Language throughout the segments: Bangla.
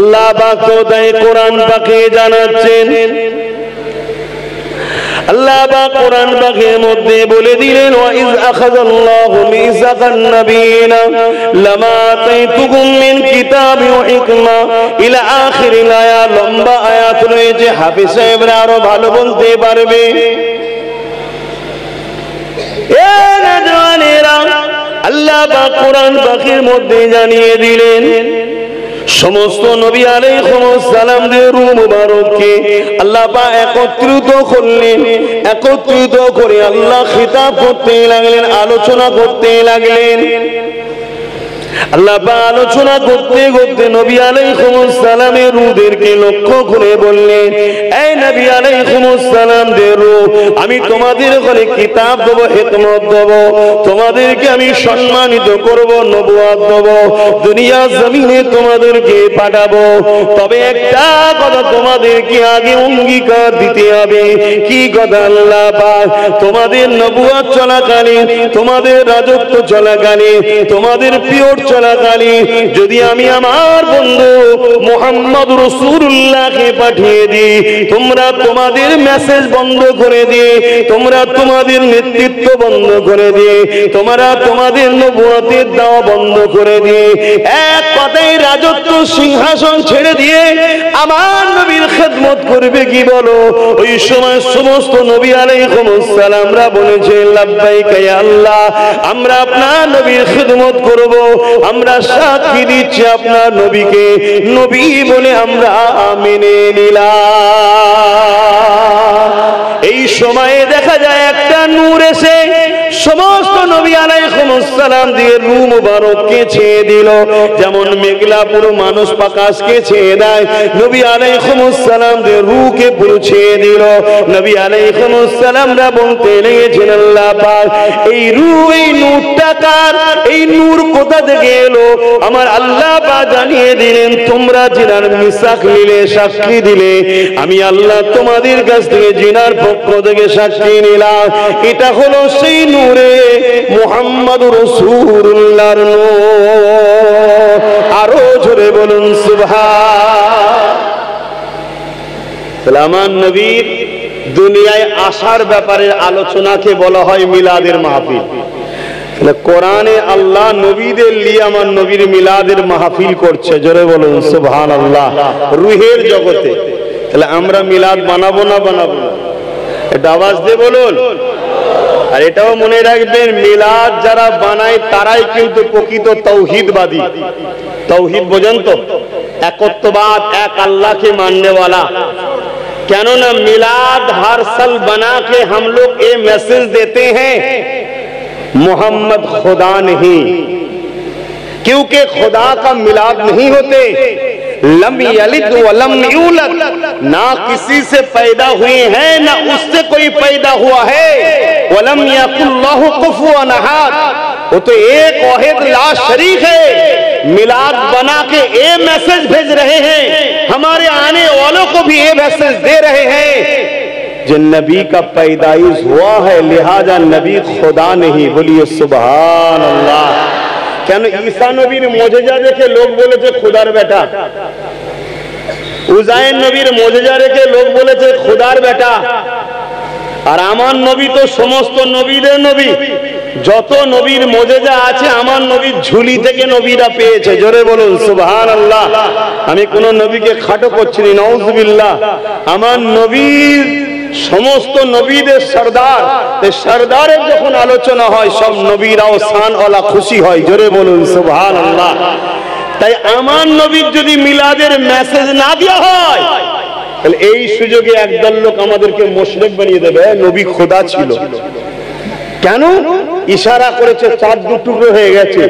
আল্লাহ পাক তাই কোরআন পাকে জানাচ্ছেন, আল্লাহ পাক কোরআন পাকের মধ্যে বলে দিলেন ওয়া ইয আখাযাল্লাহু মিসাকান নাবিয়িনা লামা আতাইতুকুম মিন কিতাবি ওয়া হিকমা ইলা আখিরিল আয়াত। লম্বা আয়াত রয়েছে, হাফেজ সাহেবরা আরো ভালো বলতে পারবে। এ নওজওয়ানেরা, আল্লাহ পাক কোরআন পাকের মধ্যে জানিয়ে দিলেন সমস্ত নবী আলাইহিস সালামদের রূহ মুবারককে আল্লাহ পাক একত্রিত করলেন। একত্রিত করে আল্লাহ খিতাব করতে লাগলেন, আলোচনা করতে লাগলেন। আল্লাহ পাক আলোচনা করতে করতে নবী আলাইহিস সালামের রূহদেরকে লক্ষ্য করে বললেন, এই নবী আলাইহিস সালামদের রূহ, আমি তোমাদের ঘরে কিতাব দেব, হিকমত দেব, তোমাদেরকে আমি সম্মানিত করব, নবুয়ত দেব, দুনিয়া জমিনে তোমাদেরকে পাঠাবো। তবে একটা কথা তোমাদেরকে আগে অঙ্গীকার দিতে হবে। কি কথা? আল্লাহ পাক তোমাদের নবুয়ত চলাকালীন, তোমাদের রাজত্ব চলাকালীন, তোমাদের পিরিয়ড চলাকালীন যদি আমি আমার বন্ধু মুহাম্মদ রাসূলুল্লাহকে পাঠিয়ে দিই, তোমরা তোমাদের মেসেজ বন্ধ করে দিয়ে, তোমরা তোমাদের নেতৃত্ব বন্ধ করে দিয়ে, তোমরা তোমাদের নবুয়তের দাওয়া বন্ধ করে দিয়ে, এক কথায় রাজত্ব সিংহাসন ছেড়ে দিয়ে আমার নবীর খেদমত করবে কি বলো? ওই সময় সমস্ত নবী আলাইহিস সালামরা বলেছে লাব্বাইকা ইয়া আল্লাহ, আমরা আপনার নবীর খেদমত করব, আমরা সাক্ষী দিচ্ছি আপনার নবীকে নবী বলে আমরা মেনে নিলাম। এই সময়ে দেখা যায় একটা নূর এসে সমস্ত নবী আলাইহিস সালাম দিয়ে রূহ মুবারককে ছেয়ে দিল। যেমন মেঘলা পুরো মানুষ আকাশকে ছেয়ে দেয়, নবী আলাইহিস সালাম দিয়ে রূহকে পুরো ছেয়ে দিল। নবী আলাইহিস সালামরা বলতে লেগেছেন আল্লাহ পাক এই রূহ, এই নূরটা কার? এই নূর কোথা থেকে এলো? আমার আল্লাহ পাক জানিয়ে দিলেন, তোমরা জিনার মিসাক নিলে, সাক্ষী দিলে, আমি আল্লাহ তোমাদের কাছ থেকে জিনার পক্ষ থেকে সাক্ষী নিলাম। এটা হলো সেই নূরে মুহাম্মদুর রাসূলুল্লাহর নূর। আরো জোরে বলুন সুবহান। আমার নবীর দুনিয়ায় আসার ব্যাপারে আলোচনাকে বলা হয় মিলাদের মাহফিল। কোরআনে আল্লাহ নবীদের নিয়ে আমার নবীর মিলাদের মাহফিল করছে। জোরে বলুন সুবহানাল্লাহ। রূহের জগতে তাহলে আমরা মিলাদ বানাবো না বানাবো না? এটা আওয়াজ দিয়ে বলুন। আর এটাও মনে রাখবেন, মিলাদ যারা বানায় তারাই কিন্তু প্রকৃত তৌহিদবাদী। তৌহিদ বোঝেন তো? একত্ববাদ, এক আল্লাহকে मानने वाला। কেননা मिलाद हर साल बना के हम लोग ये मैसेज देते हैं मोहम्मद खुदा नहीं, क्योंकि खुदा का मिलाद नहीं होते। लम यलिद व लम यूलद, ना किसी से पैदा हुए हैं ना उससे कोई पैदा हुआ है। वलम यकुल लहु कुफुवन अहद, वो तो एक वाहिद ला शरीक है। मिलाद बना के ये मैसेज भेज रहे हैं, हमारे आने वालों को भी ये मैसेज दे रहे हैं जो नबी का पैदाइश हुआ है, लिहाजा नबी खुदा नहीं। बोलिए सुभान अल्लाह। কেন ঈসা নবীর মুজিজা দেখে লোক বলেছে খোদার বেটা, উজাইর নবীর মুজিজা দেখে লোক বলেছে খোদার বেটা। আর আমার নবী তো সমস্ত নবীদের নবী। যত নবীর মুজিজা আছে আমার নবীর ঝুলি থেকে নবীরা পেয়েছে। জোরে বলুন সুবহানাল্লাহ। আমি কোন নবীকে খাটো করছি না, নাউজুবিল্লাহ। আমার নবীর সমস্ত নবীদের সরদার, সরদারের যখন আলোচনা হয় সব নবীরাও শানওয়ালা খুশি হয়। জোরে বলুন সুবহানাল্লাহ। তাই আমার নবীর যদি মিলাদের মেসেজ না দেওয়া হয় তাহলে এই সুযোগে একদল লোক আমাদেরকে মুশরিক বানিয়ে দেবে, নবী খোদা ছিল। কেন? ইশারা করেছে চাঁদ দুটুকরো হয়ে গেছে,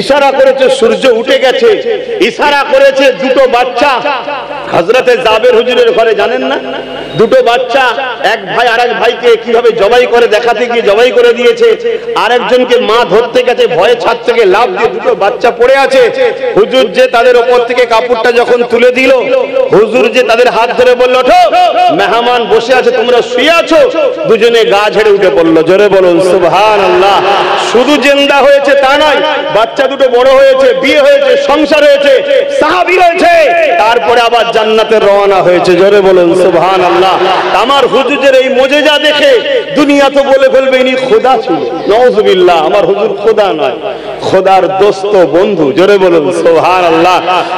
ইশারা করেছে সূর্য উঠে গেছে, ইশারা করেছে দুটো বাচ্চা হযরতে জাবের হুজুরের ঘরে, জানেন না? দুটো বাচ্চা, এক ভাই আরেক ভাইকে কিভাবে জবাই করে দেখাতে গিয়ে জবাই করে দিয়েছে। আরেকজনকে মা ধরতে গেছে, ভয়ে ছাদ থেকে লাফ দিয়ে দুটো বাচ্চা পড়ে আছে। হুজুর যে তাদের উপর থেকে কাপড়টা যখন তুলে দিল, হুজুর যে তাদের হাত ধরে বলল ওঠো, মেহমান বসে আছে, তোমরা শুয়ে আছো, দুজনে গা ঝেড়ে উঠে পড়লো। জোরে বলুন সুবহানাল্লাহ। সুবহানাল্লাহ। শুধু জিন্দা হয়েছে তা নয়, বাচ্চা দুটো বড় হয়েছে, বিয়ে হয়েছে, সংসার হয়েছে, সাহাবী হয়েছে, তারপরে আবার জান্নাতে রওনা হয়েছে। জোরে বলুন সুবহানাল্লাহ। আমার হুজুরের এই মুজিজা দেখে দুনিয়া তো বলে ফেলবে ইনি খোদা ছিল। নাউজুবিল্লাহ, আমার হুজুর খোদা নয়, খোদার দোস্ত বন্ধু। জোরে বলুন সুবহানাল্লাহ।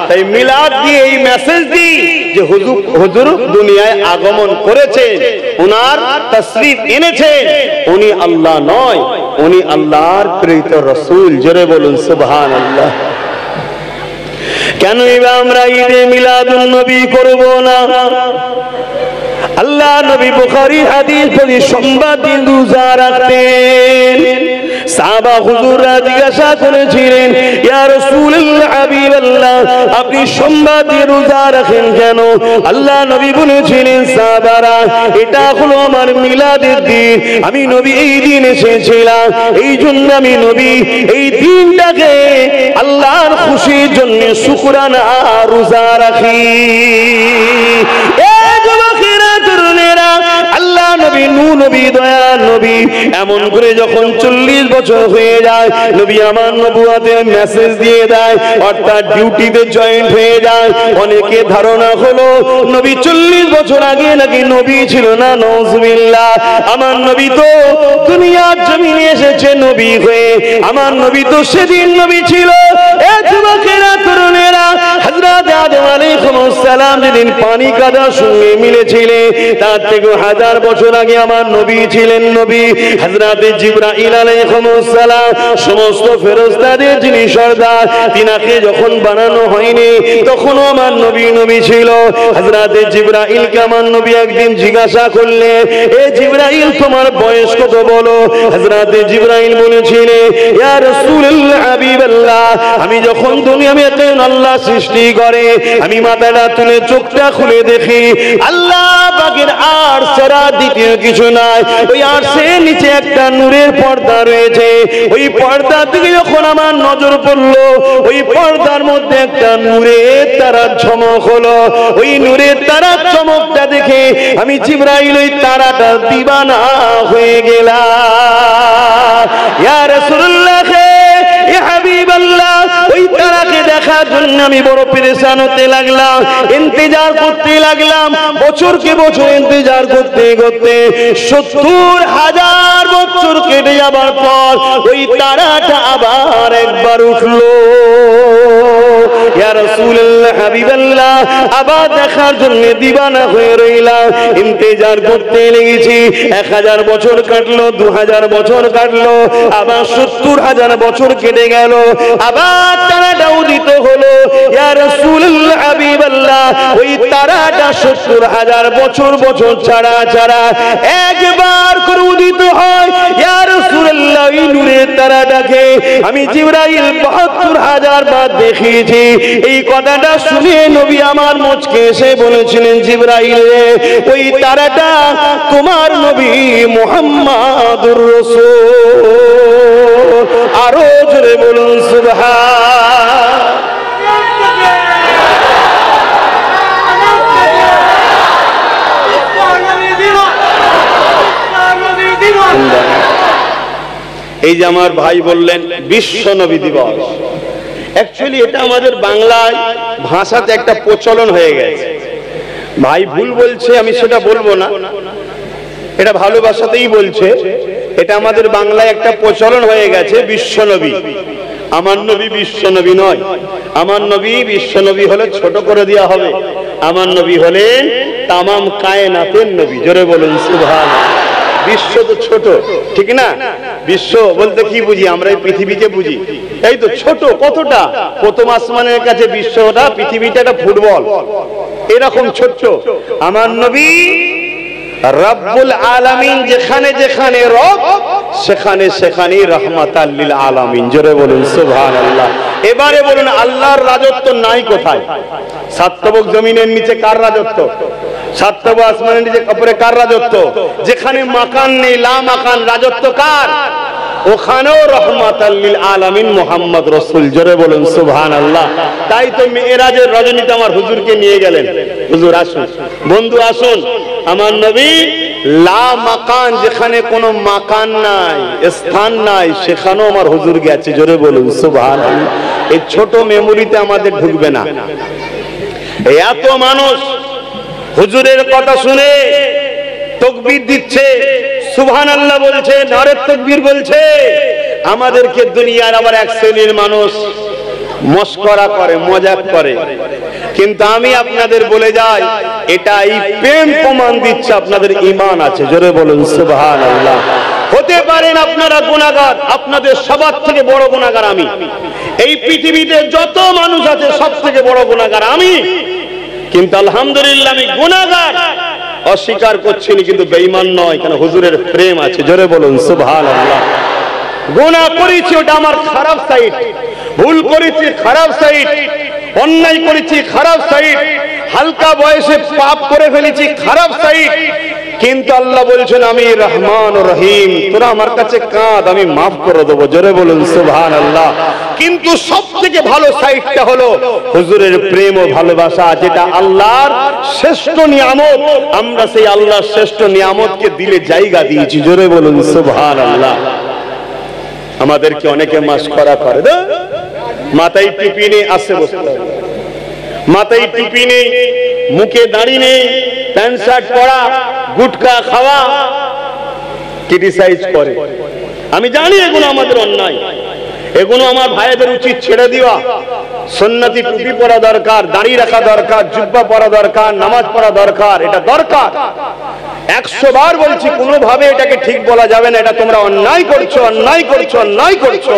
তাই মিলাদ দিয়ে এই মেসেজ দিই যে হুজুর দুনিয়ায় আগমন করেছেন, ওনার তাশরীফ এনেছেন, উনি আল্লাহ নয়, উনি আল্লাহর প্রেরিত রাসূল। জোরে বলুন সুবহানাল্লাহ। কেন আমরা ঈদে মিলাদুন নবী করব না? আল্লাহ নবী বুখারী হাদিস পড়ি সোমবার দিন রোজা রাখতেন। সাহাবা হুজুররা জিজ্ঞাসা করেছিলেন, ইয়া রাসূলুল্লাহ হাবিবাল্লাহ, আপনি সোমবার দিন রোজা রাখেন কেন? আল্লাহ নবী বলেছিলেন, সাহাবারা, এটা হলো আমার মিলাদের দিন, আমি নবী এই দিন এসেছিলাম, এই জন্য আমি নবী এই দিনটাকে আল্লাহর খুশির জন্য শুকরানা রোজা রাখি। আল্লাহ নবী নূহ নবী দয়াল নবী এমন করে যখন 40 বছর হয়ে যায়, নবী আমার নবুয়তের মেসেজ দিয়ে দেয়, অর্থাৎ ডিউটিতে জয়েন্ট হয়ে যায়। অনেকে ধারণা হলো নবী 40 বছর আগে নাকি নবী ছিল না। নাউজুবিল্লাহ। আমার নবী তো দুনিয়ার জমিনে এসেছে নবী হয়ে, আমার নবী তো সেদিন নবী ছিল। এ যুবকেরা, তরুণেরা, হযরত আদম আলাইহিস সালাম যেদিন পানি কাদার সঙ্গে মিলেছিলেন, তার থেকে 1000 বছর আগে আমার নবী ছিলেন নবী। হযরত জিবরাইল আলাইহিস সালাম সমস্ত ফেরেশতাদের যিনি সরদার, তিনাকে যখন বানানো হয়নি তখনও আমার নবী নবী ছিল। হযরত জিবরাইলকে আমার নবী একদিন জিজ্ঞাসা করলেন, এ জিবরাইল, তোমার বয়স কত বলো? হযরত জিবরাইল বলেছিলেন, ইয়া রাসূলুল্লাহ হাবিবাল্লাহ, আমি যখন দুনিয়াতে আল্লাহ সৃষ্টি করে আমি মাথাটা তুলে চোখটা খুলে দেখি আল্লাহ পাকের আরশ ছাড়া দ্বিতীয় কিছু নাই। ওই আরশের নিচে একটা নূরের পর্দা রয়েছে। ওই পর্দা থেকে যখন আমার নজর পড়লো, ওই পর্দার মধ্যে একটা নূরের তারার চমক হলো। ওই নূরের তারার চমকটা দেখে আমি জিবরাইল ওই তারাটা দিবানা হয়ে গেলাম। ইয়া রাসূলুল্লাহ, ইয়া হাবিবাল্লাহ, ওই তারাকে দেখার জন্য আমি বড় পেরেশান হতে লাগলাম, ইন্তজার করতে লাগলাম। বছরকে বছর ইন্তজার করতে করতে 70,000 বছর কেটে যাবার পর ওই তারাটা আবার একবার উঠলো। ইয়া রাসূলুল্লাহ হাবিবাল্লাহ, আবার দেখার জন্য দিবানা হয়ে রইলাম, ইন্তজার করতে লেগেছি। 1000 বছর কাটলো, 2000 বছর কাটলো, আবার 70,000 বছর কেটে গেল, আবার তারাটা উদিত হলো। ইয়া রাসূলুল্লাহ হাবিবাল্লাহ, ওই তারাটা 70,000 বছর বছর ছাড়া ছাড়া একবার করে উদিত হয়। ইয়া রাসূলুল্লাহ, এই নূরের তারাটাকে আমি জিবরাইল 72,000 বার দেখিয়েছি। এই কথাটা শুনে নবী আমার মুচকে এসে বলেছিলেন, জিবরাইল, ওই তারাটা তোমার নবী মুহাম্মাদুর রাসূল। আরো জোরে বলুন সুবহান। এই যে আমার ভাই বললেন বিশ্ব নবী দিবস, অ্যাকচুয়ালি এটা আমাদের বাংলায় ভাষাতে একটা প্রচলন হয়ে গেছে। ভাই ভুল বলছে, আমি সেটা বলবো না, এটা ভালোবাসাতেই বলছে। এটা আমাদের বাংলায় একটা প্রচলন হয়ে গেছে বিশ্ব নবী। আমার নবী বিশ্ব নবী নয়। আমার নবী বিশ্ব নবী হলে ছোট করে দেওয়া হবে। আমার নবী হলেন তামাম কায়নাতের নবী। জোরে বলুন সুবহানাল্লাহ। বিশ্ব তো ছোট, ঠিক না? বিশ্ব বলতে কি বুঝি আমরা? এই পৃথিবীকে বুঝি। এই তো ছোট, কতটা? প্রথম আসমানের কাছে বিশ্বটা, পৃথিবীটা একটা ফুটবল, এরকম ছোট্ট। আমার নবী রব্বুল আলামিন, যেখানে যেখানে রব সেখানে সেখানে রাহমাতাল লিল আলামিন। জোরে বলুন সুবহানাল্লাহ। এবারে বলুন আল্লাহর রাজত্ব নাই কোথায়? সাতবক জমিনের নিচে কার রাজত্ব? সাতবক আসমানের নিচে উপরে কার রাজত্ব? যেখানে মাকান নেই, লা মাকান, রাজত্ব কার? ওখানেও রাহমাতাল লিল আলামিন মুহাম্মদ রাসূল। জোরে বলুন সুবহানাল্লাহ। তাই তো মেরাজের রজনীতে আমার হুজুরকে নিয়ে গেলেন। হুজুর আসুন, বন্ধু আসুন, আমার নবী লা মাকান, যেখানে কোনো মাকান নাই, স্থান নাই, সেখানেও আমার হুজুর গেছে। জোরে বলুন সুবহানাল্লাহ। এই ছোট মেমোরিতে আমাদের ঢুকবে না। এত মানুষ হুজুরের কথা শুনে তাকবীর দিচ্ছে, সুবহানাল্লাহ বলছে, নারে তাকবীর বলছে। আমাদেরকে দুনিয়ার আবার এক শ্রেণীর মানুষ মস্করা করে, মজাক করে। কিন্তু আমি আপনাদের বলে যাই, এটা এই প্রেম প্রমাণ দিচ্ছে আপনাদের ঈমান আছে। জোরে বলুন সুবহানাল্লাহ। হতে পারেন আপনারা গুনাহগার, আপনাদের সবার থেকে বড় গুনাহগার আমি। এই পৃথিবীতে যত মানুষ আছে সব থেকে বড় গুনাহগার আমি। কিন্তু আলহামদুলিল্লাহ আমি গুনাহগার, অস্বীকার করছি না, কিন্তু বেঈমান নয়, কারণ হুজুরের প্রেম আছে। জোরে বলুন সুবহানাল্লাহ। গুনাহ করেছি, ওটা আমার খারাপ সাইড। ভুল করেছি, খারাপ সাইড। অন্যায় করেছি, খারাপ সাইড। হালকা বয়সে পাপ করে ফেলেছি, খারাপ সাইড। কিন্তু আল্লাহ বলছেন আমি রহমান ও রহিম, তোরা আমার কাছে কাঁদ, আমি মাফ করে দেবো। জোরে বলুন সুবহানাল্লাহ। কিন্তু সব থেকে ভালো সাইডটা হলো হুজুরের প্রেম ও ভালোবাসা, যেটা আল্লাহর শ্রেষ্ঠ নিয়ামত। আমরা সেই আল্লাহর শ্রেষ্ঠ নিয়ামতকে দিলে জায়গা দিয়েছি। জোরে বলুন সুবহানাল্লাহ। আমাদেরকে অনেকে মাশকরা করে, মাথায় টুপি নেই, আসে বসতে হবে, মাথায় টুপি নেই, মুখে দাড়ি নেই, প্যান্ট শার্ট পরা, গুটকা খাওয়া, ক্রিটিসাইজ করে। আমি জানি এগুলো আমাদের অন্যায়, এগুলো আমার ভাইদের উচিত ছেড়ে দেওয়া। সুন্নতি টুপি পরা দরকার, দাড়ি রাখা দরকার, জুব্বা পরা দরকার, নামাজ পড়া দরকার, এটা দরকার। 100 বার বলছি, কোনোভাবে এটাকে ঠিক বলা যাবে না, এটা তোমরা অন্যায় করছো, অন্যায় করছো, অন্যায় করছো।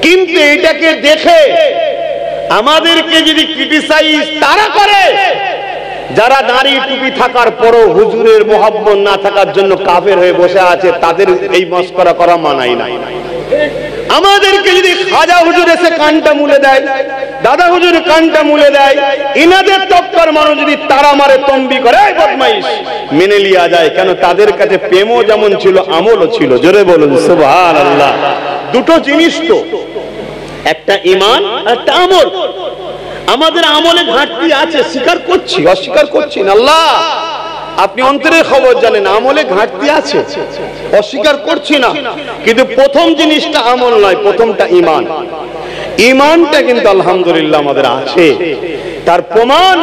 কিন্তু এটাকে দেখে আমাদেরকে যদি ক্রিটিসাইজ তারা করে যারা দাড়ি টুপি থাকার পরও হুজুরের মোহাব্বত না থাকার জন্য কাফের হয়ে বসে আছে, তাদের এই মস্করা করা মানাই নাই। আমাদেরকে যদি খাজা হুজুর এসে কানটা মুলে দেয়, দাদা হুজুর কানটা মুলে দেয়, ইনাদের তপ্পার মানুষ যদি তারা মারে, তম্বি করে, বদমাইশ, মেনে লিয়া যায়। কেন? তাদের কাছে প্রেমও যেমন ছিল, আমলও ছিল। জোরে বলুন সুবহানাল্লাহ। দুটো জিনিস তো, একটা ঈমান আর একটা আমল। আমাদের আমলে ঘাটতি আছে, স্বীকার করছি, অস্বীকার করছি না। আল্লাহ আপনি অন্তরের খবর জানেন, আমলে ঘাটতি আছে, অস্বীকার করছি না। কিন্তু প্রথম জিনিসটা আমল নয়, প্রথমটা ঈমান। ঈমানটা কিন্তু আলহামদুলিল্লাহ আমাদের আছে। তার প্রমাণ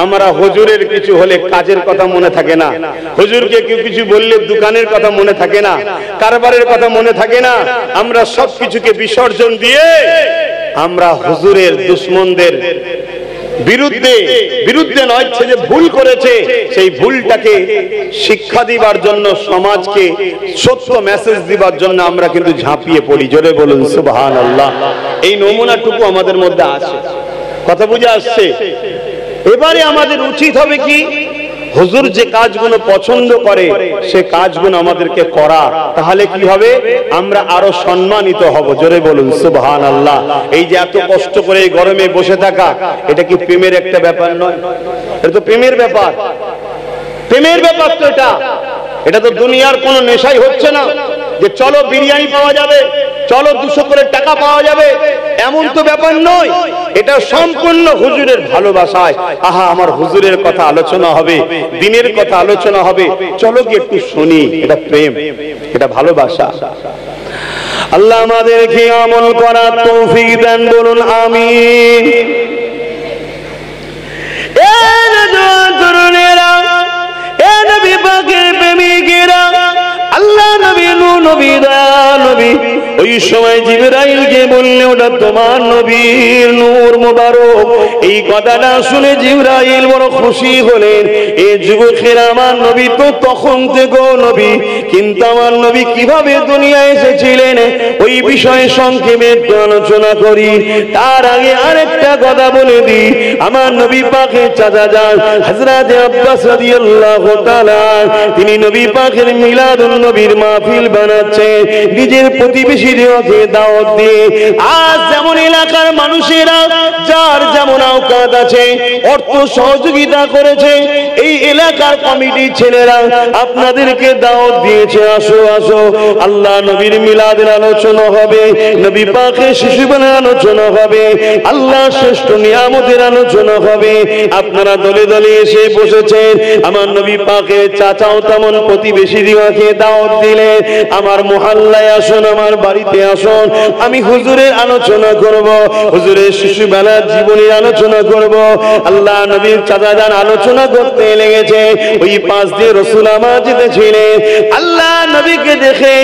আমরা হুজুরের কিছু হলে কাজের কথা মনে থাকে না, হুজুরকে কেউ কিছু বললে দোকানের কথা মনে থাকে না, কারবারের কথা মনে থাকে না। আমরা সব কিছুকে বিসর্জন দিয়ে আমরা হুজুরের দুশমনদের বিরুদ্ধে নয়, সে যে ভুল করেছে সেই ভুলটাকে শিক্ষা দিবার জন্য, সমাজকে সত্য মেসেজ দিবার জন্য আমরা কিন্তু ঝাঁপিয়ে পড়ি। জোরে বলুন সুবহানাল্লাহ। এই নমুনাটুকু আমাদের মধ্যে আছে। কথা বুঝে আসছে? এবারে আমাদের উচিত হবে কি, হুজুর যে কাজগুলো পছন্দ করে সে কাজগুলো আমাদেরকে করা। তাহলে কি হবে? আমরা আরো সম্মানিত হব। জোরে বলুন সুবহানাল্লাহ। এই যে এত কষ্ট করে এই গরমে বসে থাকা, এটা কি প্রেমের একটা ব্যাপার নয়? এটা তো প্রেমের ব্যাপার, প্রেমের ব্যাপার তো এটা। এটা তো দুনিয়ার কোনো নেশাই হচ্ছে না যে চলো বিরিয়ানি পাওয়া যাবে, চলো 200 করে টাকা পাওয়া যাবে, এমন তো ব্যাপার নয়। এটা সম্পূর্ণ হুজুরের ভালোবাসায়। আহা, আমার হুজুরের কথা আলোচনা হবে, দিনের কথা আলোচনা হবে, চলো কি একটু শুনি। এটা প্রেম, এটা ভালোবাসা। আল্লাহ আমাদেরকে আমল করার তৌফিক দেন, বলুন আমিন। আল্লাহ নবী, নবী নবী, ওই সময় জিবরাইলকে বললে ওটা তোমার নবীর নূর মোবারক। এই কথাটা শুনে জিবরাইল বড় খুশি হলেন। এই যুবকেরা, আমার নবী তো তখন থেকে নবী, কিন্তু আমার নবী কিভাবে দুনিয়ায় এসেছিলেন ওই বিষয়ে সংক্ষেপে আলোচনা করি। তার আগে আরেকটা কথা বলে দিই, আমার নবী পাকের চাচা যান হযরত আব্বাস রাদিয়াল্লাহু তাআলা, তিনি নবী পাকের মিলাদুন নবীর মাহফিল বানাচ্ছেন। নিজের প্রতিবেশী দিওয়াকে দাওয়াত দিয়ে আজ যেমন এলাকার মানুষেরা যার যেমন আওকাত আছে অর্থ সহযোগিতা করেছে, এই এলাকার কমিটির ছেলেরা আপনাদেরকে দাওয়াত দিয়েছে, আসো আসো আল্লাহ নবীর মিলাদের আলোচনা হবে, নবী পাকের শিশুবেলার আলোচনা হবে, আল্লাহ শ্রেষ্ঠ নিয়ামতের আলোচনা হবে। আপনারা দলে দলে এসে বসেছেন, আমার নবী পাকের চাচাও তেমন প্রতিবেশী দিওয়াকে দাওয়াত দিলেন, আমার মহল্লায় আসুন, আমার বাড়িতে আসুন, আমি হুজুরের আলোচনা করব, হুজুরের শিশুবেলার জীবনের আলোচনা করব। আল্লাহ নবীর চাচা যান আলোচনা করতে লেগেছে, ওই পাশ দিয়ে রাসূল আমার যেতেছিলেন, আল্লাহ নবীকে দেখে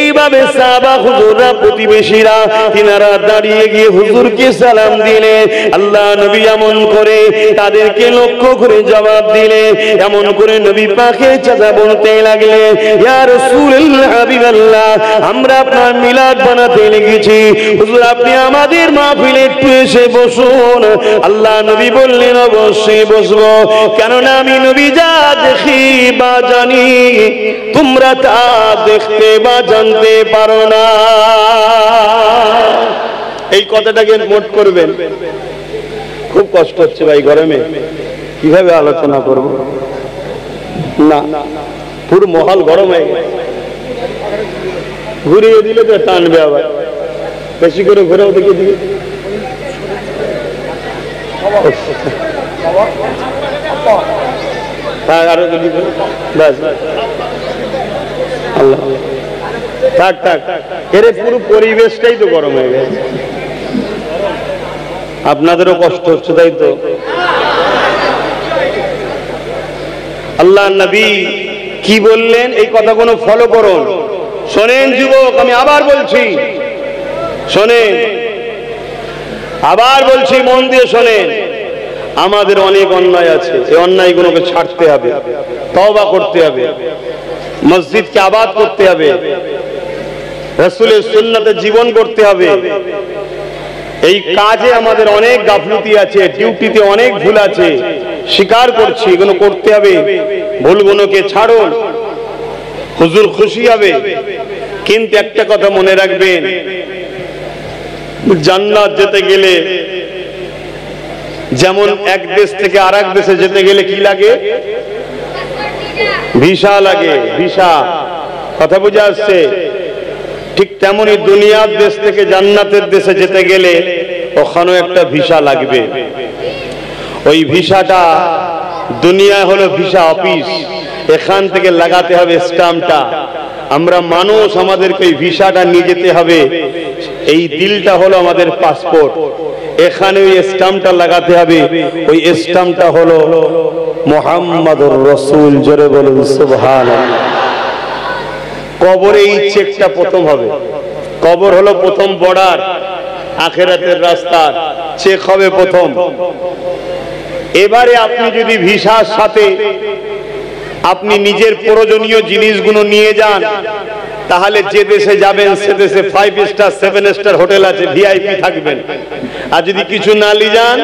এইভাবে সাহাবা হুজুররা প্রতিবেশীরা তিনারা দাঁড়িয়ে গিয়ে হুজুরকে সালাম দিলেন। আল্লাহ নবী এমন করে তাদেরকে লক্ষ্য করে জবাব দিলেন, এমন করে নবী পাকের চাচা বলতে লাগলেন, ইয়া রাসূলুল্লাহ হাবিবাল্লাহ, আমরা আপনার মিলাদ বানাতে লেগেছি, হুজুর আপনি আমাদের মাহফিলে একটু এসে বসুন। আল্লাহ নবী বললেন, অবশ্যই বসবো, কেননা আমি নবী যা দেখি বা জানি তোমরা তা দেখতে বা জানতে পারো না। এই কথাটাকে নোট করবেন। খুব কষ্ট হচ্ছে ভাই গরমে, কিভাবে আলোচনা করব না, পুরো মহল গরম হয়ে গেছে, ঘুরিয়ে দিলে তো টানবে, আবার বেশি করে ঘুরেও দেখে দিবে। আরো যদি ব্যাস আল্লাহ থাক থাক, এর পুরো পরিবেশটাই তো গরম হয়ে গেছে, আপনাদেরও কষ্ট হচ্ছে তাই তো। আল্লাহ নবী কি বললেন এই কথাগুলো ফলো করুন। শোনেন যুবক, আমি আবার বলছি, শোনেন, আবার বলছি, মন দিয়ে শোনেন। আমাদের অনেক অন্যায় আছে, এই অন্যায়গুলোকে ছাড়তে হবে, তওবা করতে হবে, মসজিদকে আবাদ করতে হবে, রাসূলের সুন্নাতে জীবন করতে হবে। এই কাজে আমাদের অনেক গাফলতি আছে, ডিউটিতে অনেক ভুল আছে, স্বীকার করছি, এগুলো করতে হবে। ভুলগুলোকে ছাড়ুন, হুজুর খুশি হবে। কিন্তু একটা কথা মনে রাখবেন, জান্নাত যেতে গেলে যেমন এক দেশ থেকে আরেক দেশে যেতে গেলে কি লাগে? ভিসা লাগে, ভিসা। কথা বুঝে আসছে? ঠিক তেমনি দুনিয়ার দেশ থেকে জান্নাতের দেশে যেতে গেলে ওখানেও একটা ভিসা লাগবে। ওই ভিসাটা, দুনিয়া হলো ভিসা অফিস, এখান থেকে লাগাতে হবে স্ট্যাম্পটা। আমরা মানুষ, আমাদেরকে ওই ভিসাটা নিয়ে যেতে হবে। এই দিলটা হলো আমাদের পাসপোর্ট, এখানে ওই স্ট্যাম্পটা লাগাতে হবে। ওই স্ট্যাম্পটা হলো মুহাম্মাদুর রাসূল। জোরে বলুন সুবহানাল্লাহ। কবরে এই চেকটা প্রথম হবে। কবর হলো প্রথম বর্ডার, আখিরাতের রাস্তা, চেক হবে প্রথম। এবারে আপনি যদি ভিসার সাথে আপনি নিজের প্রয়োজনীয় জিনিসগুলো নিয়ে যান, তাহলে যে দেশে যাবেন সে দেশে 5 স্টার 7 স্টার হোটেল আছে, ভিআইপি থাকবেন। আর যদি কিছু না নিয়ে যান,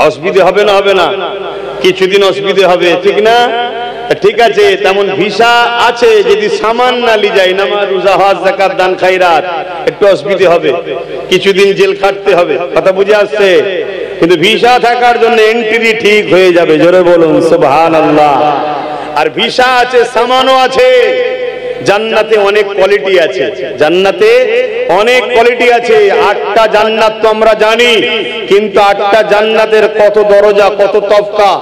অসুবিধা হবে না? হবে না? কিছুদিন অসুবিধা হবে, ঠিক না? ঠিক আছে, তেমন ভিসা আছে, যদি সামান না নিয়ে যায়, নামাজ রোজা হজ যাকাত দান খায়রাত, একটু অসুবিধা হবে, কিছুদিন জেল খাটতে হবে। কথা বুঝে আসছে? কিন্তু ভিসা থাকার জন্য এন্ট্রি ঠিক হয়ে যাবে। জোরে বলুন সুবহানাল্লাহ। আর ভিসা আছে, সামানও আছে। জান্নাতে অনেক কোয়ালিটি আছে, জান্নাতে অনেক কোয়ালিটি আছে। 8টা জান্নাত তো আমরা জানি, কিন্তু 8টা জান্নাতের কত দরজা, কত তফকা?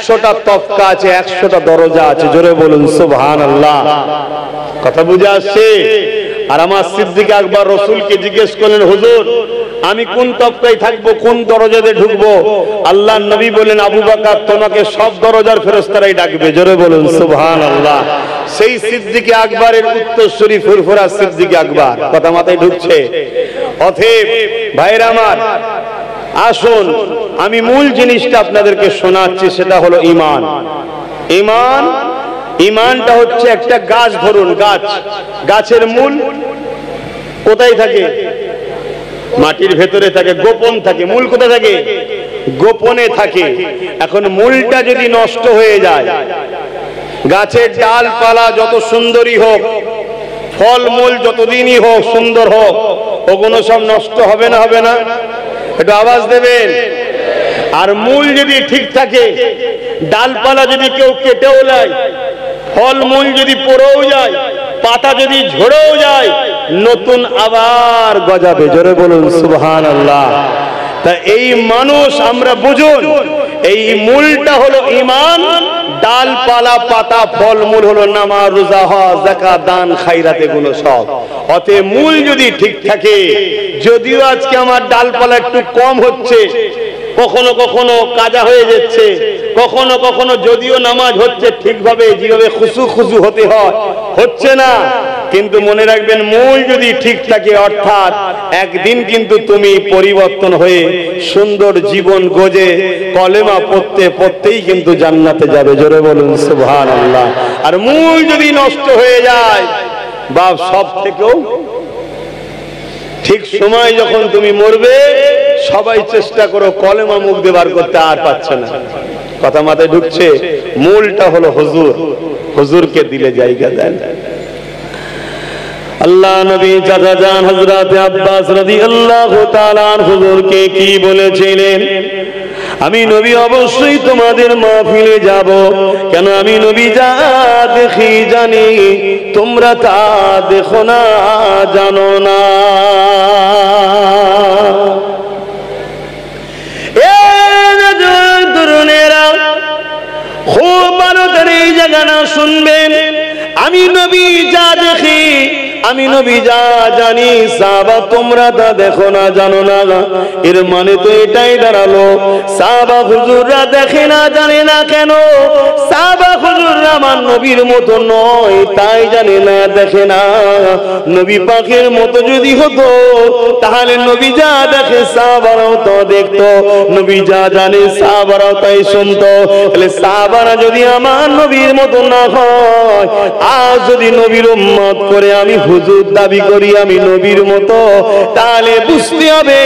100টা তফকা আছে, 100টা দরজা আছে। জোরে বলুন সুবহানাল্লাহ। কথা বুঝে আসছে? আর আমার সিদ্দিক আকবর রাসূলকে জিজ্ঞেস করলেন, হুজুর আমি কোন তফকায় থাকবো, কোন দরজাতে ঢুকবো? আল্লাহর নবী বলেন, আবু বকর তোমাকে সব দরজার ফেরেশতারাই ডাকবে। জোরে বলুন সুবহানাল্লাহ। সেই সিদ্দিক আকবরের উত্তরসূরি ফুরফুরা সিদ্দিক আকবর। কথা মাথায় ঢুকছে? অতএব ভাইরা আমার, আসুন আমি মূল জিনিসটা আপনাদেরকে শোনাচ্ছি, সেটা হলো ঈমান। ঈমান, ঈমানটা হচ্ছে একটা গাছ। ধরুন গাছ, গাছের মূল কোথায় থাকে? মাটির ভেতরে থাকে, গোপন থাকে। মূল কোথায় থাকে? গোপনে থাকে। এখন মূলটা যদি নষ্ট হয়ে যায়, গাছের ডালপালা যত সুন্দরী হোক, ফলমূল যতদিনই হোক, সুন্দর হোক, ওগুলো সব নষ্ট হবে না? হবে না? একটু আওয়াজ দেবেন। আর মূল যদি ঠিক থাকে, ডালপালা যদি কেউ কেটেও যায়, ফলমূল যদি পড়েও যায়, পাতা যদি ঝরেও যায়, নতুন আবার গজাবে। জোরে বলুন সুবহানাল্লাহ। তা এই মানুষ আমরা বুঝুন, এই মূলটা হলো ঈমান, ডালপালা পাতা ফলমূল হলো নামাজ, রোজা, হজ, যাকাত, দান, খায়রাত, এগুলো সব। অতএব মূল যদি ঠিক থাকে, যদিও আজকে আমার ডালপালা একটু কম হচ্ছে, কখনো কখনো কাজা হয়ে যাচ্ছে, কখনো কখনো যদিও নামাজ হচ্ছে ঠিকভাবে, যেভাবে খুশু খুশু হতে হয় হচ্ছে না, কিন্তু মনে রাখবেন মূল যদি ঠিক থাকে, অর্থাৎ একদিন কিন্তু তুমি পরিবর্তন হয়ে সুন্দর জীবন গজে কলেমা পড়তে পড়তেই কিন্তু জান্নাতে যাবে। জোরে বলুন সুবহানাল্লাহ। আর মূল যদি নষ্ট হয়ে যায়, বাপ সব থেকেও ঠিক সময় যখন তুমি মরবে, সবাই চেষ্টা করো কলেমা মুখ দিয়ে বার করতে, আর পাচ্ছে না। কথা মাথায় ঢুকছে? মূলটা হলো হুজুর, হুজুরকে দিলে জায়গা দেন। আল্লাহ নবী চাচা জান হযরত আব্বাস রাদিয়াল্লাহু তাআলা আনহু হুজুরকে কি বলেছিলেন? আমি নবী অবশ্যই তোমাদের মাহফিলে যাব, কেন আমি নবী যা দেখি জানি, তোমরা তা দেখো না, জানো না। খুব ভালো করে এই জায়গাটা শুনবেন। আমি নবী যা দেখি, আমি নবী যা জানি, সাহাবা তোমরা তা দেখো না, জানো না। এর মানে তো এটাই দাঁড়ালো, সাহাবা হুজুররা দেখে না, জানে না কেন? সাহাবা হুজুররা আমার নবীর মতো নয়, তাই জানে না, দেখে না। নবী পাকের মতো যদি হতো, তাহলে নবী যা দেখে সাহাবারাও তো দেখতো, নবী যা জানে সাহাবারাও তাই শুনতো। তাহলে সাহাবারা যদি আমার নবীর মতো না হয়, আজ যদি নবীর উম্মত করে আমি হুজুর দাবি করি আমি নবীর মতো, তাহলে বুঝতে হবে